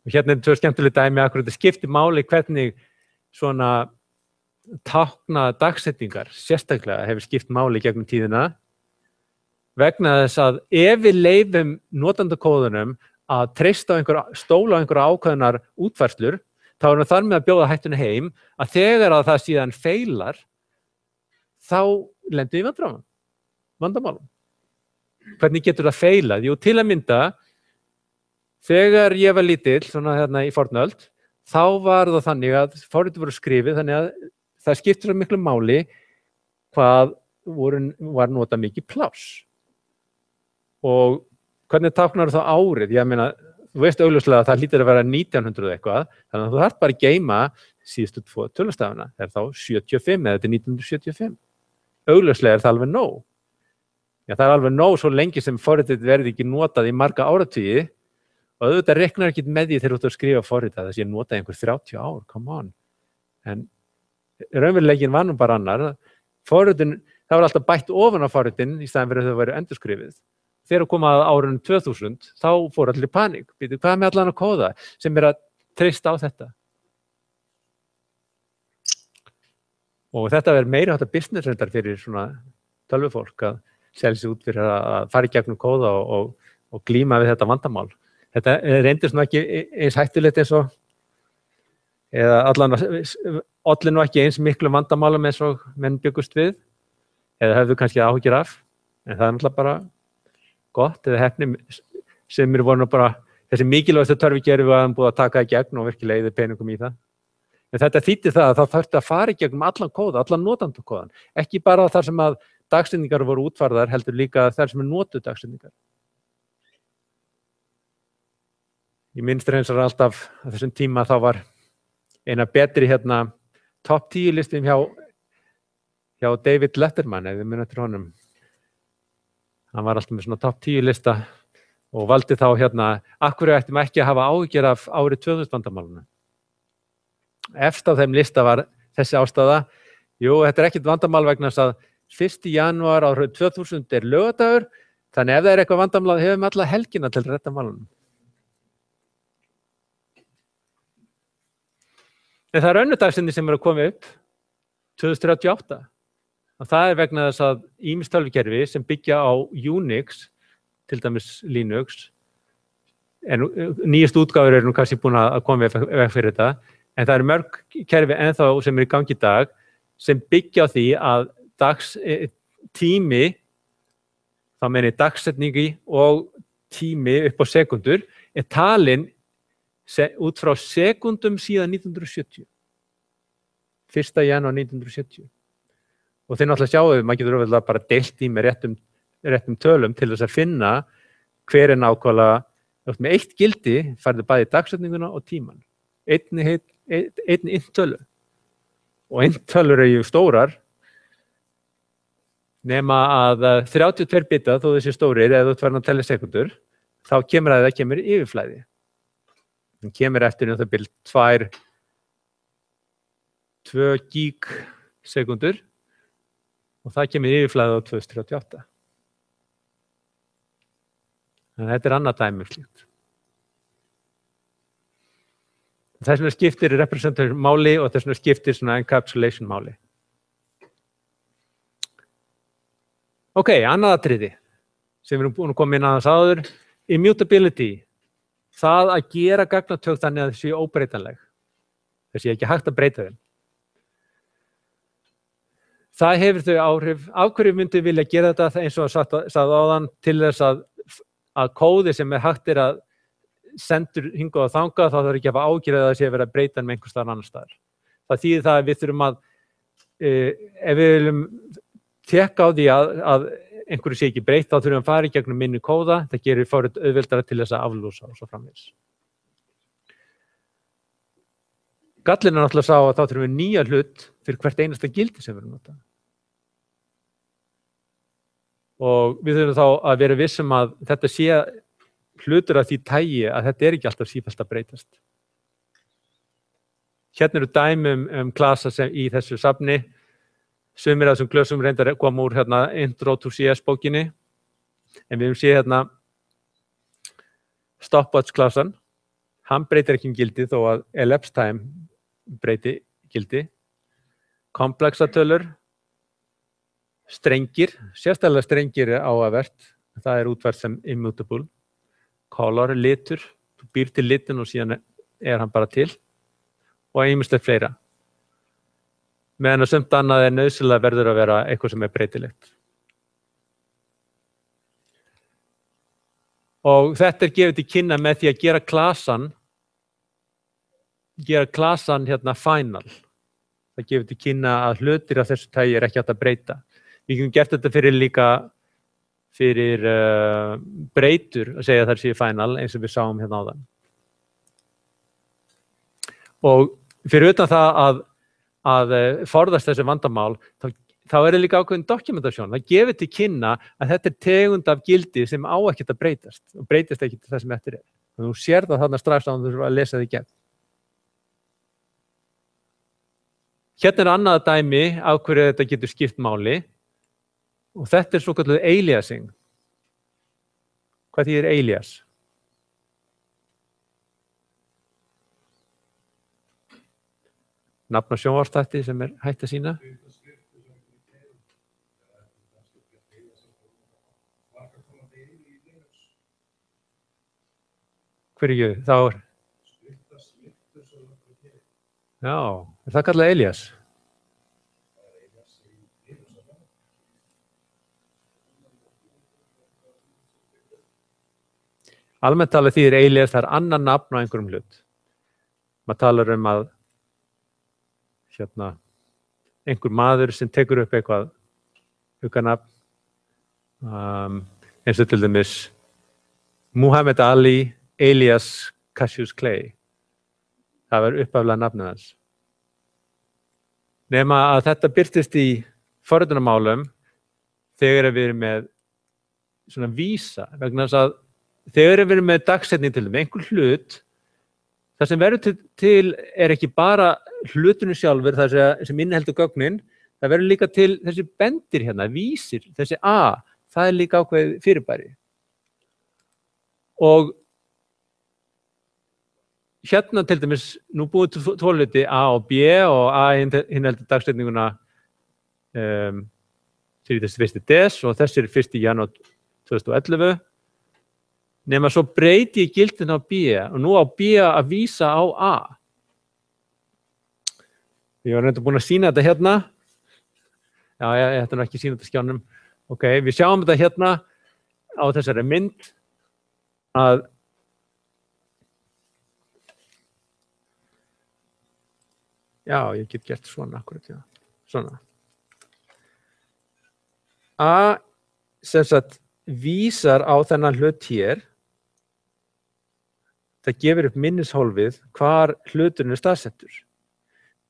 [SPEAKER 1] Og hérna er 2 skemmtileg dæmi akkurat þetta skipti máli hvernig svona tákna dagsetningar sérstaklega hefur skipt máli gegnum tíðina vegna þess að ef við leyfum notandakóðunum að treysta stóla á einhverja ákveðnar útfærslur, þá erum við þar með að bjóða hættunni heim að þegar að það síðan feilar, þá lendum við vandamálum. Hvernig getur það feilað? Jú, til að mynda, þegar ég var lítill, svona hérna í fornöld, þá var það þannig að forritin voru skrifið, þannig að það skiptir svo miklu máli hvað var notað mikið pláss. Og hvernig táknar þá árið? Ég meina, þú veist augljóslega að það hlýtur að vera 1900 eitthvað, þannig að þú þarft bara að geyma síðustu 2 tölustafina. Það er þá 75 eða þetta er 1975. Augljóslega er það alveg nóg. Já, það er alveg nóg svo lengi sem forritið verði ekki notað í marga áratugi og auðvitað reiknar ekki með því þegar þú ert að skrifa forritið að það sé notað einhver 30 ár, come on. En raunveruleikin var nú bara annar. Forritin, það var alltaf bætt ofan á forritin í staðan fyrir að þau væru endurskrifið. Þegar kom að árunum 2000, þá fór allir panik. Býtu, hvað með allan að kóða sem er að treysta á þetta? Og þetta verður meira hátta business reyndar fyrir svona tölvufólk að selja sig út fyrir að fara í gegnum kóða og glíma við þetta vandamál. Þetta reyndist nú ekki eins hættulegt eins og eða allan olli nú ekki eins miklu vandamálum eins og menn byggust við eða höfðu kannski áhyggjur af, en það er náttúrulega bara gott eða heppni sem eru voru bara þessi mikilvægastu tölvukerfi að hann búið að taka í gegn og virkilega eyða peningum í það. En þetta þýddi það að það þurfti að fara í gegnum allan kóða, allan notandakóðan, ekki bara þar sem að dagsetningar voru útfærðar, heldur líka þar sem notuð dagsetningar. Ég minnst reynsar alltaf að þessum tíma þá var eina betri hérna top 10 listum hjá David Letterman, ef þið munið eftir honum. Hann var alltaf með svona top 10 lista og valdi þá hérna, af hverju ættum ekki að hafa áhyggjur af árið 2000 vandamáluna. Efst á þeim lista var þessi ástæða, jú, þetta er ekkert vandamál vegna þess að 1. janúar árið 2000 er laugardagur, þannig ef það er eitthvað vandamál hefum alla helgina til að redda málunum. En það er önnur dagsetning sem er að koma upp, 2038. Og það vegna þess að ýmis tölvukerfi sem byggja á Unix, til dæmis Linux, en nýjast útgáfur nú kannski búin að koma veg fyrir þetta, en það mörg kerfi ennþá sem í gangi í dag sem byggja á því að tími, þá meni dagsetningi og tími upp á sekundur, talinn út frá sekundum síðan 1970. 1. janúar 1970. Og þeir náttúrulega sjáum, maður getur auðvitað bara deilt í með réttum tölum til þess að finna hver nákvæmlega, með eitt gildi færðu bæði dagsetninguna og tíman. Einn tölu. Og tölur eru stórar, nema að 32 bita, þó þessi stórir, eða þú tverna að tella sekundur, þá kemur að það kemur yfirflæði. Það kemur eftir það byrjum 2 gig sekundur og það kemur yfirflæði á 2038. En þetta annað dæmi slíkt. Þess vegna skiptir representation máli og þess vegna skiptir svona encapsulation máli. Ok, annað atriði sem við erum búin að koma inn aðeins áður, immutability. Það að gera gagnatök þannig að það séu óbreytanleg. Það sé ekki hægt að breyta þeim. Það hefur þau áhrif. Af hverju myndi vilja gera þetta eins og sagði áðan til þess að kóði sem hægt að sendur hingað og þangað, þá þarf ekki að hafa ágjörð að það sé að vera að breyta með einhvers staðar annar staðar. Það þýðir það að við þurfum að, ef við viljum tekka á því að einhverju sé ekki breytt, þá þurfum við að fara í gegnum minni kóða, það gerir fórið auðveldara til þess að aflúsa og svo framvegis. Gallinn náttúrulega sá að þá þurfum við nýja hlut fyrir hvert einasta gildi sem við erum notað. Og við þurfum þá að vera vissum að þetta sé hlutur af því tægi að þetta ekki alltaf sífellt að breytast. Hérna eru dæmi klasa sem í þessu safni. Sumir af þessum glösum reyndar koma úr Intro to CS bókinni. En við séð hérna Stopwatch klasan. Hann breytir ekki gildi þó að elapsed time breyti gildi. Komplexa tölur. Strengir. Sérstaklega strengir áhugavert. Það útfært sem immutable. Color, litur. Þú býr til litin og síðan hann bara til. Og ýmislegt fleira. Meðan að sumt annað nauðsynlega verður að vera eitthvað sem breytilegt. Og þetta gefið til kynna með því að gera klasan final. Það gefið til kynna að hlutir af þessu tagi ekki hægt að breyta. Við getum gert þetta fyrir breytur að segja að það sé final eins og við sáum hérna áðan. Og fyrir utan það að forðast þessi vandamál, þá líka ákveðin dokumentasjón. Það gefið til kynna að þetta tegund af gildi sem á ekkert að breytast og breytist ekki til það sem eftir Þú sér það þarna strax á þú að lesa það í gegn. Hérna annað dæmi af hverju þetta getur skipt máli og þetta svokölluð aliasing. Hvað þýðir alias? Nafn á sjónvarpsþætti sem hægt að sýna. Hverju þá Já, það kallað alias? Almennt talað þýðir alias, það annan nafn á einhverjum hlut. Maður talar að einhver maður sem tekur upp eitthvað huganafn, eins og til dæmis Muhammad Ali alias Cassius Clay. Það var upphaflega nafnið hans. Nema að þetta birtist í forritunarmálum þegar við erum með svona vísa, vegna þess að þegar við erum með dagsetning til einhver hlut, það sem verður til ekki bara hlutunum sjálfur, það sem inniheldur gögnin, það verður líka til þessi bendir hérna, vísir, þessi A, það líka ákveðið fyrirbæri. Og hérna til dæmis, nú búum við tvo hluti A og B og A inniheldur dagsetninguna Fyrir þessi 1. des og þessi er 1. janúar 2011. Nema svo breyti ég gildin á B og nú á B að vísa á A. Ég var reynda búin að sýna þetta hérna. Já, ég ætti nú ekki að sýna þetta skjánum. Ok, við sjáum þetta hérna á þessari mynd að já, ég get gert svona akkurat, já. Svona. A sem sagt vísar á þennan hlut hér. Það gefur upp minnishólfið hvar hluturinn er staðsettur.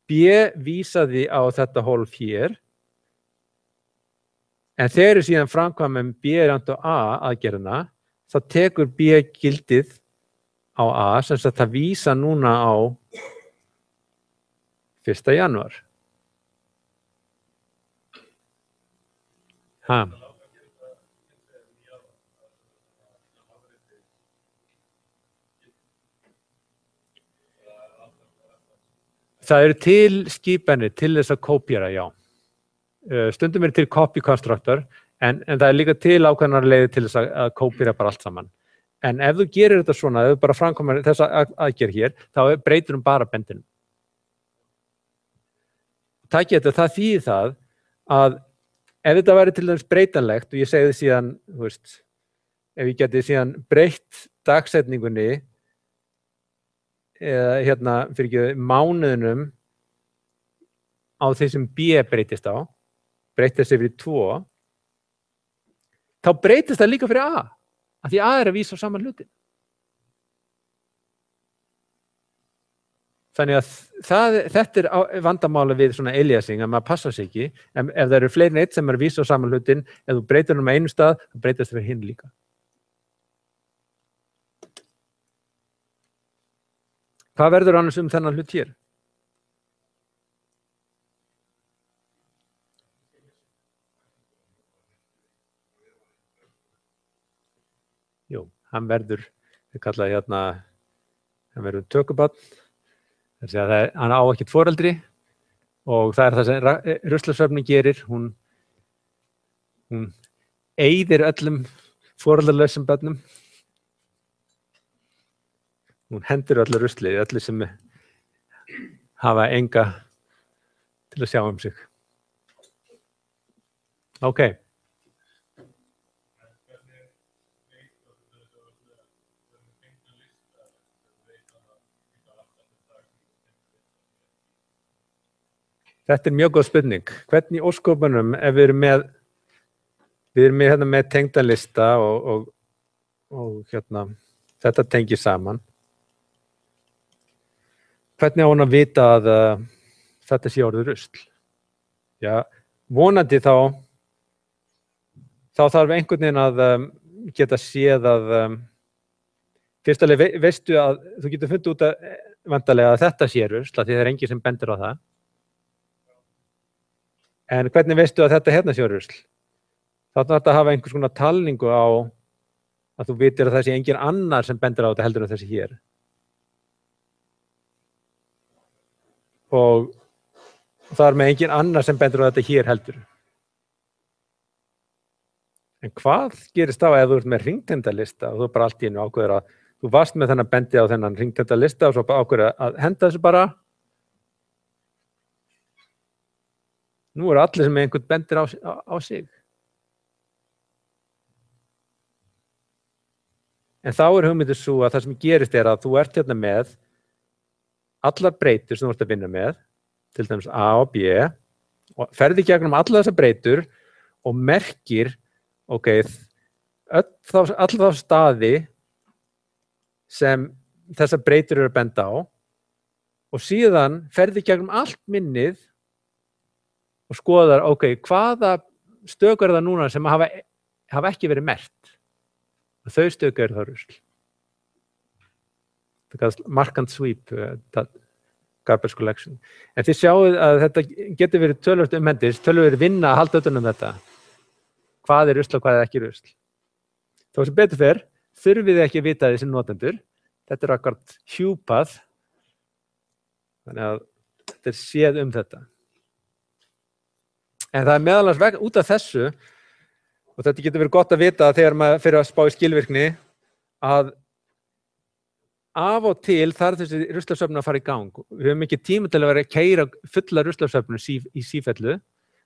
[SPEAKER 1] B vísaði á þetta hólf hér. En þegar við síðan framkvæmum B rand á A aðgerðina, þá tekur B gildið á A, sem sagt það vísa núna á 1. janúar. Það eru til skipanir til þess að kópíra, já. Stundum er til copy constructor, en það er líka til ákveðnar leiðir til þess að kópíra bara allt saman. En ef þú gerir þetta svona, ef þú bara framkomar þessa aðgerð hér, þá breytir bara bendinum. Takk ég þetta, það þýðir það að ef þetta væri til dæmis breytanlegt og ég segði síðan, þú veist, ef ég geti síðan breytt dagsetningunni eða hérna fyrir ekki mánuðunum á því sem B breytist á, breytist yfir í 2, þá breytist það líka fyrir A, af því A er að vísa á saman hlutin. Þannig að þetta er vandamáli við svona aliasing, að maður passar sig ekki, en ef það eru fleiri en eitt sem er að vísa á saman hlutin, ef þú breytir á einu stað, þá breytist það fyrir hinn líka. Hvað verður annars þennan hlut hér? Jú, hann verður, við kallaði hérna, hann verður tökubarn, þess að hann á ekkert foreldri og það er það sem ruslasvefnin gerir, hún eyðir öllum foreldralausum börnum. Hún hendur öllu ruslið, öllu sem hafa enga til að sjá sig. Ok. Þetta er mjög góð spurning. Hvernig í ósköpunum ef við erum hérna með tengdalista og hérna, þetta tengir saman. Hvernig á hún að vita að þetta sé orðið rusl? Já, vonandi þá þarf einhvern veginn að geta séð að fyrst alveg veistu að þú getur fundið út að vantarlega að þetta sé rusl, því það er enginn sem bendir á það. En hvernig veistu að þetta hérna sé rusl? Þá þarf þetta að hafa einhvers konar talningu á að þú vitir að það sé enginn annar sem bendir á þetta heldur en þessi hér. Og það er með enginn annar sem bendir á þetta hér heldur. En hvað gerist þá ef þú ert með hringtengdalista og þú bara allt í einu ákveður að þú varst með þennan bendi á þennan hringtengdalista og svo ákveður að henda þessu bara? Nú eru allir sem einhvern bendir á sig. En þá er hugmyndin svo að það sem gerist er að þú ert hérna með allar breytur sem þú ert að vinna með, til dæmis A og B, og ferði gegnum allar þessar breytur og merkir, allar þá staði sem þessar breytur eru að benda á og síðan ferði gegnum allt minnið og skoðar, hvaða stök er það núna sem hafa ekki verið merkt? Og þau stök eru það rusl. Það kallast mark and sweep, garbage collection. En þið sjáuð að þetta getur verið töluvert umhendis, töluvert vinna að halda utan um þetta. Hvað er rusl og hvað er ekki rusl? Þó sem betur fer, þurfið þið ekki að vita því sem notendur. Þetta er akkord hjúpað. Þannig að þetta er séð um þetta. En það meðal annars út af þessu, og þetta getur verið gott að vita þegar maður fyrir að spá í skilvirkni, að af og til þarf þessi ruslarsöfnun að fara í gang. Við höfum ekki tíma til að vera að keyra fulla ruslarsöfnun í sífellu.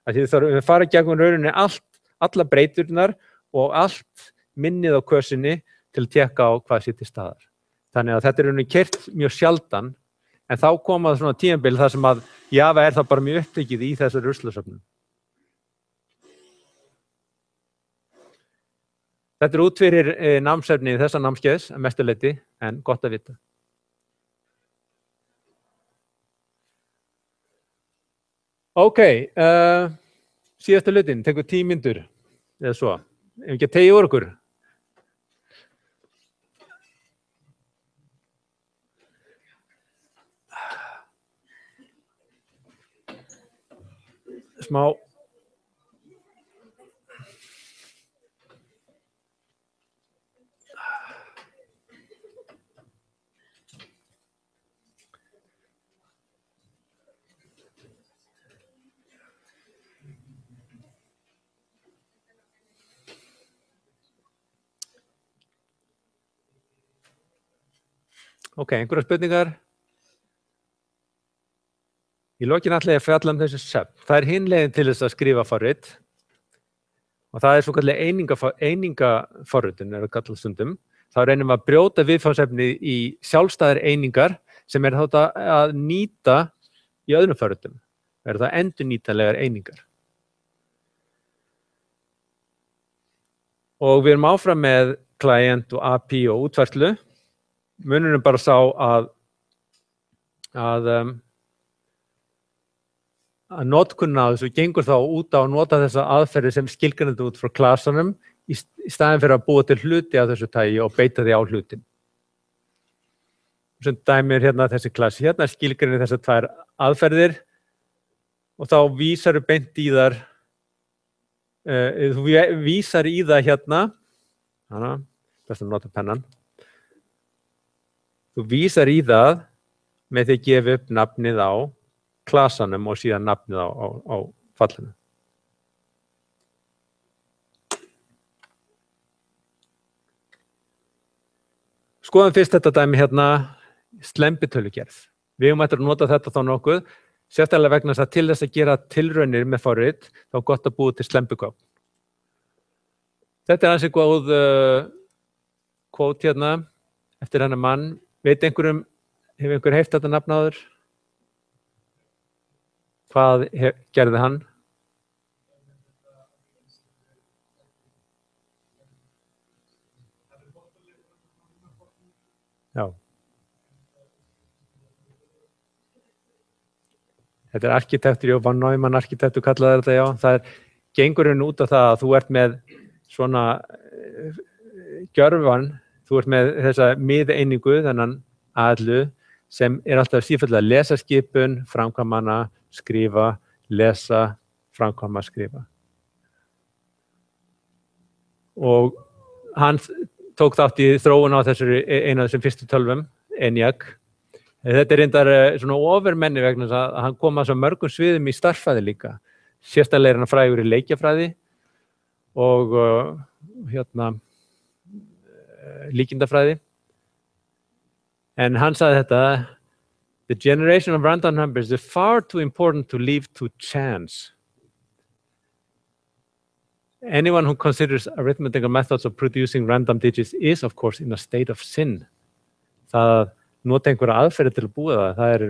[SPEAKER 1] Við þarfum að fara í gegnum rauninni alla breyturnar og allt minnið á kösinni til að tékka á hvað sé til staðar. Þannig að þetta er rauninni keyrt mjög sjaldan, en þá koma það svona tímabil þar sem að Java það bara mjög upptekið í þessari ruslarsöfnun. Þetta er út fyrir námsefni þessa námskeiðs að mestu leyti, en gott að vita. Ok, síðasta hlutin, tekur 10 mínútur eða svo. Ef ekki að tegja úr okkur. Smá. Ok, einhverjar spurningar? Í lokin ætla ég að fjalla þessu söfn. Það hin leiðin til þess að skrifa forrit og það svo kallega einingaforritun er að kalla stundum. Þá reynum við að brjóta viðfangsefni í sjálfstæðar einingar sem þá að nýta í öðrum forritum. Það það endurnýtanlegar einingar. Og við erum áfram með client og API og útfærslu. Munurinn bara sá að notkunna á þessu gengur þá út á að nota þessa aðferði sem skilgreinandi út frá klasanum í staðinn fyrir að búa til hluti af þessu tagi og beita því á hlutin. Sem dæmi hérna þessi klasi hérna skilgreinir þessar 2 aðferðir og þá vísar beint í þar þú vísar í það hérna best að nota pennan. Þú vísar í það með því að gefa upp nafnið á klasanum og síðan nafnið á fallinu. Skoðum fyrst þetta dæmi hérna, slembitölugerð. Við höfum eftir að nota þetta þá nokkuð, sérstaklega vegna þess að til þess að gera tilraunir með forrit, þá gott að búa til slembigögn. Þetta er ansi góð kvót hérna eftir hennar mann. Veit hefur einhver heyrt þetta nafn áður? Hvað gerði hann? Já. Þetta er arkitektur, Jóhann Neumann arkitektur kallaði þetta, já. Það gengurinn út af það að þú ert með svona gjörvan, þú ert með þessa miðeiningu, þennan aðlu, sem er alltaf sífellt að lesa skipun, framkvæma hana, skrifa, lesa, framkvæma, skrifa. Og hann tók þátt í þróun á einu af þessum fyrstu tölvum, ENIAC. Þetta er reyndar svona ofurmenni vegna þess að hann kom að svo mörgum sviðum í starffræði líka. Sérstaklega er hann frægur í leikjafræði og líkindafræði. En hann sagði þetta, the generation of random numbers is far too important to leave to chance. Anyone who considers arithmetical methods of producing random digits is, of course, in a state of sin. Það að nota einhverja aðferði til að búa það er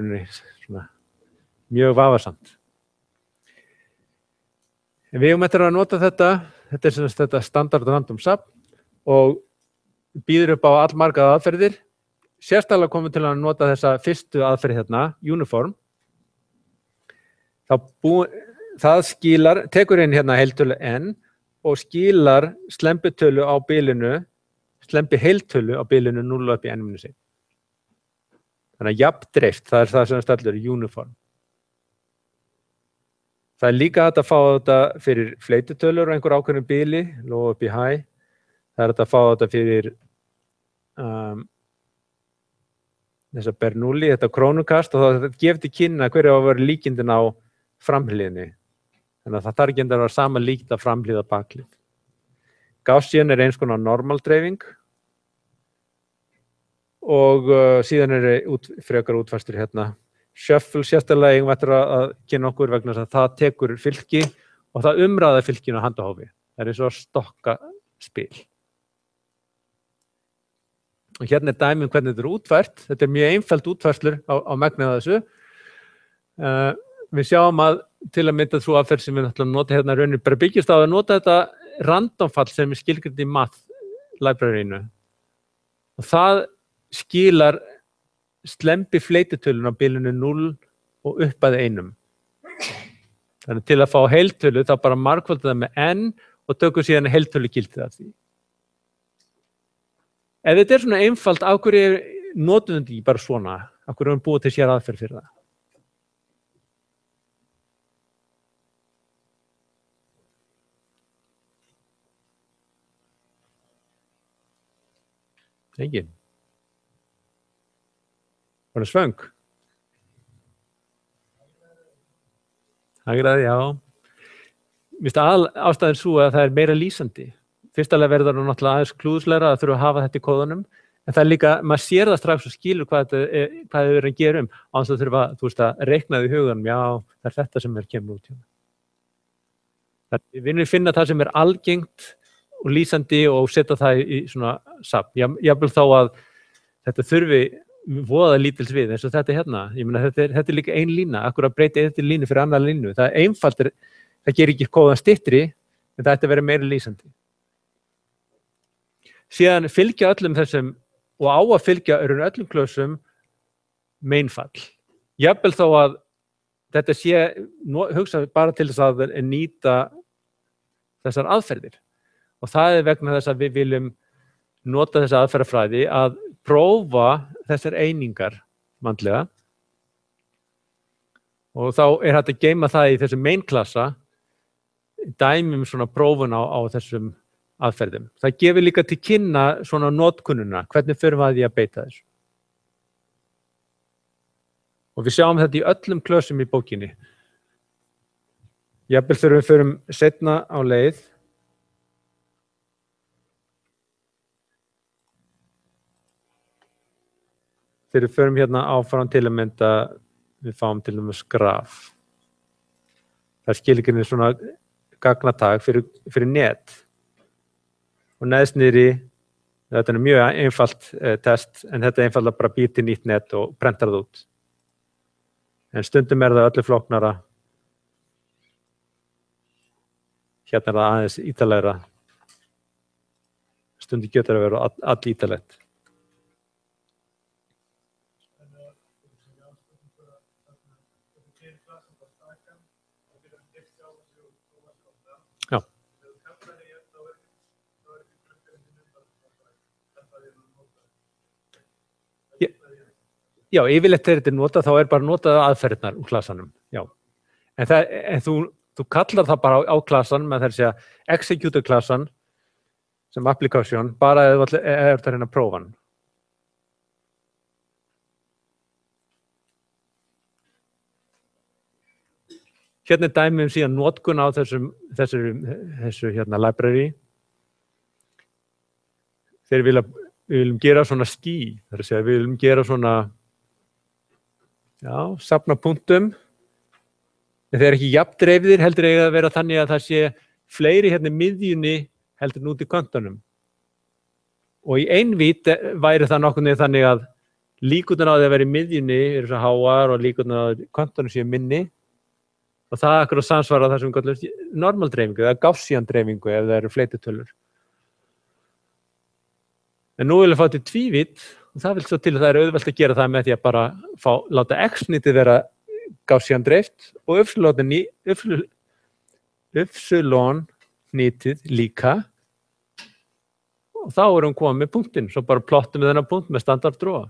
[SPEAKER 1] svona mjög vafasamt. En við höfum eftir að nota þetta er sem þetta standard random sub og býður upp á allmargar aðferðir. Sérstaklega komum til að nota þessa fyrstu aðferð hérna, uniform. Það skilar, tekur inn hérna heiltölu n og skilar slembitölu á bilinu, slembi heiltölu á bilinu 0 upp í n-1. Þannig að jafndreift, það er það sem stallur uniform. Það er líka hægt að fá þetta fyrir fleitutölur á einhver ákveðnu bili, low upp í high. Það er hægt að fá þetta fyrir þessa Bernoulli, þetta krónukast og það gefur til kynna hverju á að vera líkindin á framhliðinni. Þannig að það þarf ekki að vera sama líkt að framhlið og baklið. Gaussian eins konar normal dreifing og síðan frekar útfærstur hérna. Shuffle sérstaklega eigum eftir að kynna okkur vegna þess að það tekur fylki og það umræðar fylkinu á handahófi. Það eins og að stokka spil. Og hérna dæmi hvernig þetta útfært. Þetta mjög einfæld útfærslur á megnið af þessu. Við sjáum að til að mynda svo aðferð sem við ætlum að nota hérna rauninni bara byggjast á að nota þetta randomfall sem er skilgreint í math libraryinu. Og það skilar slempi fleititölun á bilinu 0 og upp að 1. Þannig til að fá heiltölu þá bara margfaldið það með n og tökum síðan heiltölu gildið af því. Ef þetta svona einfalt, af hverju notum við þetta bara svona? Af hverju erum við búið til sér aðferð fyrir það? Engin. Var það svöng? Hagraði, já. Mér finnst ástæðan svo að það meira lýsandi. Fyrstulega verður það náttúrulega aðeins klúðslegra að þurfa að hafa þetta í kóðunum, en það líka, maður sér það strax og skilur hvað þau eru að gera á þess að þurfa, að reikna því huganum, já, það þetta sem kemur út. Við viljum finna það sem algengt og lýsandi og setja það í svona safn. Jafnvel þá að þetta þurfi voða lítils við, eins og þetta hérna. Ég meina, þetta líka ein lína, akkur að breyta eitt línu fyrir annar línu. Það einfalt það gerir ekki kóðan styttri, en það ætti að vera meira lýsandi. Síðan fylgja öllum þessum, og á að fylgja öllum klösum meinfall. Jafnvel þó að þetta sé, hugsa bara til þess að nýta þessar aðferðir. Og það vegna þess að við viljum nota þessa aðferðafræði að prófa þessar einingar vandlega. Og þá hægt að geyma það í þessum main-klassa, dæmum svona prófun á þessum aðferðum. Það gefur líka til kynna svona notkunnuna, hvernig förum við að því að beita þessu. Og við sjáum þetta í öllum klösum í bókinni. Jafnvel þegar við förum seinna á leið. Þegar við förum hérna áfram til að mynda, við fáum til dæmis graf. Það er skilgreinin svona gagnatag fyrir net. Og neðst niðri, þetta er mjög einfalt test, en þetta er einfallega bara býr til nýtt net og prentar það út. En stundum það öllu flóknara. Hérna það aðeins ítarlegra. Stundum getur það að vera all ítarlegt. Já, yfirleitt þegar þetta notað, þá bara notað aðferðirnar úr klassanum. Já. En þú kallar það bara á klassan með þess að execute klassan sem application, bara ef þú ert að reyna að prófa hann. Hérna dæmi síðan notkun á þessu hérna library. Þegar við viljum gera svona ský, það er að segja, við viljum gera svona safna punktum. En þeir ekki jafndreifðir, heldur eiga að vera þannig að það sé fleiri hérna í miðjunni heldur en út í köntunum. Og í einvít væri það nokkuð þannig að líkurnar á því að vera í miðjunni eru svo háar og líkurnar á köntunum séu minni. Og það akkur að samsvara það sem við kallum normal dreifingu eða Gaussian dreifingu ef það eru fleititölur. En nú viljum við fá til tvívít. Og það vil svo til að það auðvelt að gera það með því að bara láta x-nýtið vera Gaussian dreift og y-nýtið líka. Og þá erum við komið með punktinn, svo bara plottum við þennan punkt með standardróa.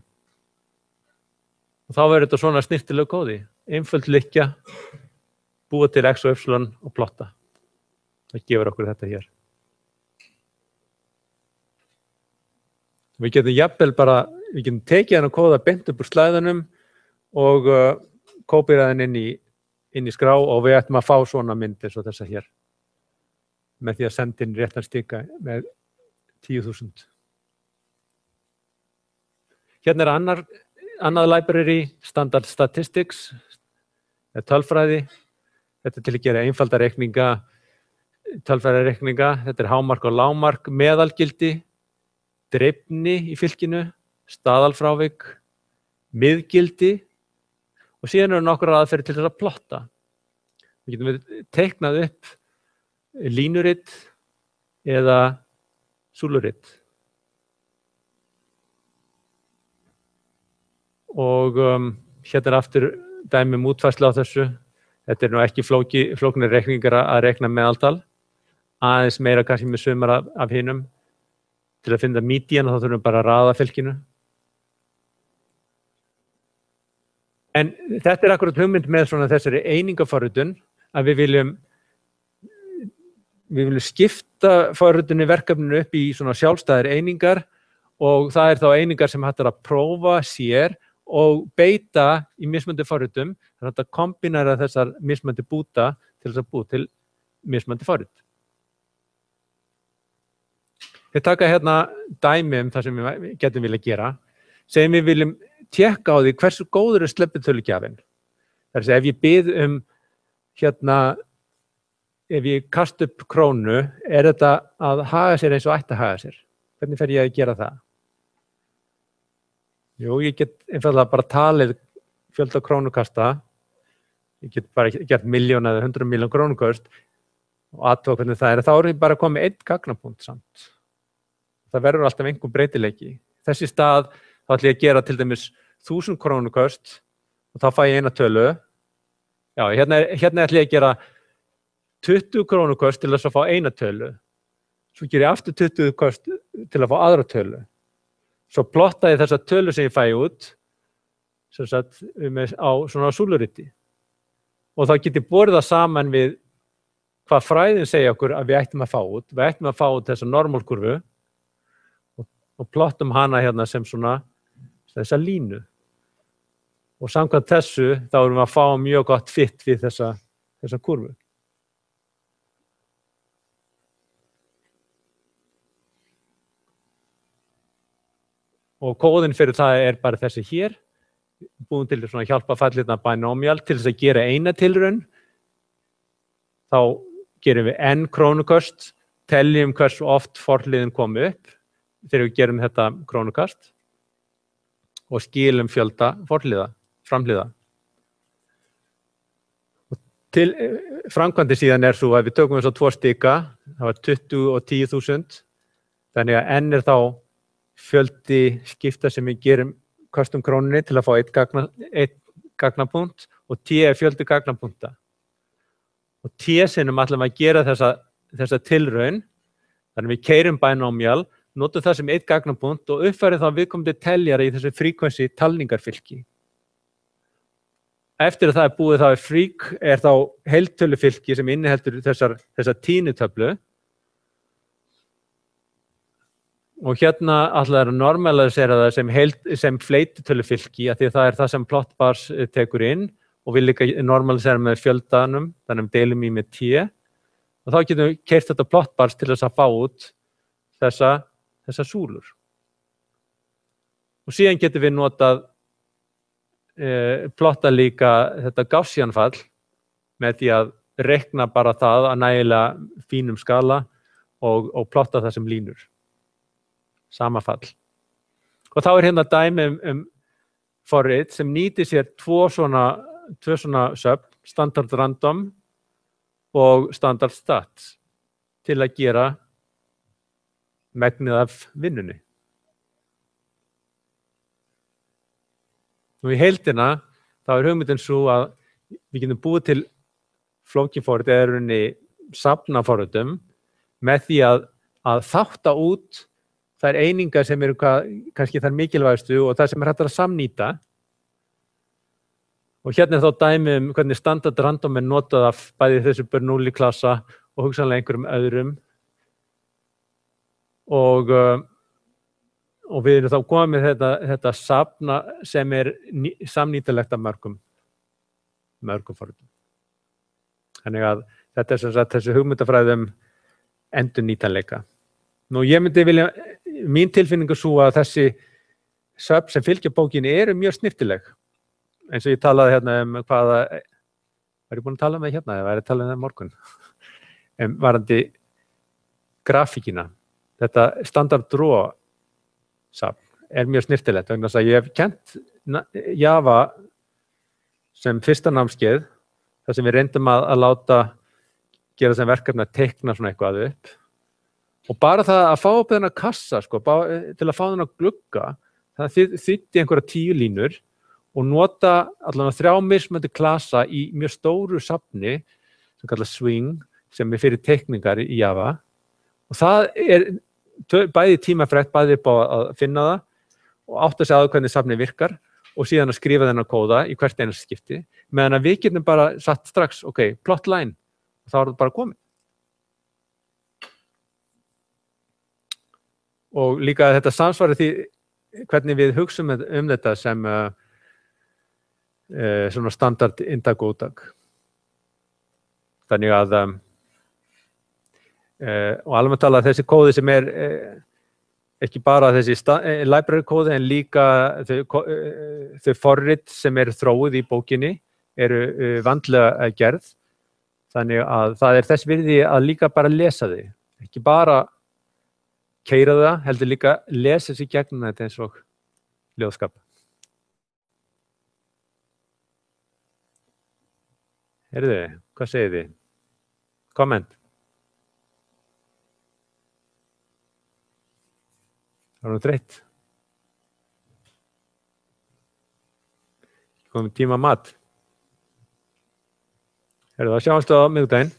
[SPEAKER 1] Og þá verður þetta svona snirtileg kóði. Einföld lykkja, búa til x og y og plotta. Það gefur okkur þetta hér. Við getum jafnvel bara, við getum tekið hann og kóða beint upp úr slæðunum og kópira hann inn í inn í skrá og við ættum að fá svona mynd eins og þessa hér með því að senda inn réttan stika með 10.000. Hérna annað library, Standard Statistics, tölfræði. Þetta til að gera einfalda reikninga, tölfræðireikninga. Þetta hámark og lágmark, meðalgildi, dreifni í fylkinu, staðalfrávik, miðgildi og síðan eru nokkrar aðferðir til þess að plotta. Við getum teiknað upp línuritt eða súluritt. Og hérna aftur dæmi útfærslu á þessu. Þetta nú ekki flóknir reikningar að reikna meðaltal, aðeins meira kannski með sumar af hinum. Til að finna median þá þurfum við bara að raða fylkinu. En þetta akkurat hugmynd með svona þessari einingaforritun að við viljum skipta forritunni verkefninu upp í svona sjálfstæðar einingar og það þá einingar sem hægt að prófa sér og beita í mismunandi forritum, þannig að kombinera þessar mismunandi búta til þess að búa til mismunandi forrit. Við taka hérna dæmi það sem við getum vilja gera, segjum við viljum tékka á því hversu góður sleppitölugjafinn. Það að segja, ef ég bið hérna, ef ég kast upp krónu, þetta að haga sér eins og ætti að haga sér? Hvernig fer ég að gera það? Jú, ég get einfaldlega bara talið fjölda krónukasta. Ég get bara gert 1.000.000 eða 100.000.000 krónuköst og athuga hvernig það þá ég bara komið einn gagnapunkt samt. Það verður alltaf einhver breytileiki. Þessi stað þá ætla ég að gera til dæmis 1.000 krónuköst og þá fæ ég eina tölu. Já, hérna ætla ég að gera 20 krónuköst til þess að fá eina tölu. Svo ger ég aftur 20 köst til að fá aðra tölu. Svo plotta ég þessa tölu sem ég fæ út sem sagt, á svona súluriti. Og þá get ég borið það saman við hvað fræðin segja okkur að við ættum að fá út. Við ættum að fá út þessa normalkurvu og plottum hana hérna sem svona þessa línu. Og samkvæmt þessu þá erum við að fá mjög gott fit við þessa kurvu. Og kóðinn fyrir það bara þessi hér, búin til að hjálpa fallirna binomial til þess að gera eina tilraun. Þá gerum við n krónuköst, teljum hversu oft forliðin kom upp þegar við gerum þetta krónukast og skilum fjölda forliða, framliða. Og til framkvæmdi síðan svo að við tökum þess að 2 stika, það var 20 og 10.000, þannig að n þá fjöldi skipta sem við gerum kostum krónunni til að fá einn gagnapunkt og t fjöldi gagnapunkta. Og t sinnum ætlum að gera þessa tilraun, þannig við keyrum binomial, notum það sem einn gagnapunkt og uppfærið þá viðkomandi teljara í þessu frequency talningarfylki. Eftir að það búið þá freak þá heiltölufylki sem inniheldur þessa tínutöflu. Og hérna ætla að normalisera það sem fleitutölufylki, því það það sem plotbars tekur inn og við líka normalisera með fjöldanum, þannig að deilum í með t. Og þá getum við keyrt þetta plotbars til þess að fá út þessa súlur. Og síðan getum við notað plotta líka þetta Gaussian-fall með því að reikna bara það að nægilega fínum skala og plotta það sem línur. Sama fall. Og þá hérna dæmi forrit sem nýtir sér tvö svona söfn, standard random og standard stats til að gera megnið af vinnunni. Og í heildina þá hugmyndin svo að við getum búið til flókinforrit eða rauninni safnaforritum með því að þátta út þær einingar sem eru kannski þær mikilvægustu og það sem hægt að samnýta. Og hérna þá dæmi hvernig standard random notað af bæði þessu Bernoulli klassa og hugsanlega einhverjum öðrum. Og við erum þá komið með þetta safna sem samnýtanlegt af mörgum forritum. Þannig að þetta sem sagt þessi hugmyndafræði endurnýtanleika. Nú ég myndi vilja, mín tilfinning svo að þessi söfn sem fylgja bókinni eru mjög snyrtileg. Eins og ég talaði hérna hvaða, var ég búin að tala með hérna eða var ég að tala með það morgun? Varandi grafíkina. Þetta standard draw safn mjög snyrtilegt vegna þess að ég hef kennt Java sem fyrsta námskeið þar sem við reyndum að láta gera sem verkefni að teikna svona eitthvað upp og bara það að fá upp þennan kassa sko, til að fá þennan glugga það þýddi einhverja 10 línur og nota allavega 3 mismunandi klasa í mjög stóru safni sem kallast Swing sem fyrir teikningar í Java og það bæði tímafrekt, bæði upp á að finna það og átta sig á hvernig safnið virkar og síðan að skrifa þennan kóða í hvert einasta skipti meðan að við getum bara satt strax, ok, plot line og þá það bara komið. Og líka þetta samsvarir því hvernig við hugsum þetta sem svona standard indag-ódag. Þannig að og alveg tala þessi kóði sem ekki bara þessi library kóði en líka þau forrit sem eru þróuð í bókinni eru vandlega gerð. Þannig að það þess virði að líka bara lesa þau. Ekki bara keyra það, heldur líka lesa sig gegnum þetta eins og ljóðskap. Heyrðu, hvað segið þið? Komment? Það var þreytt. Komum tíma mat. Heyrðu, það sjáumst á miðvikudaginn.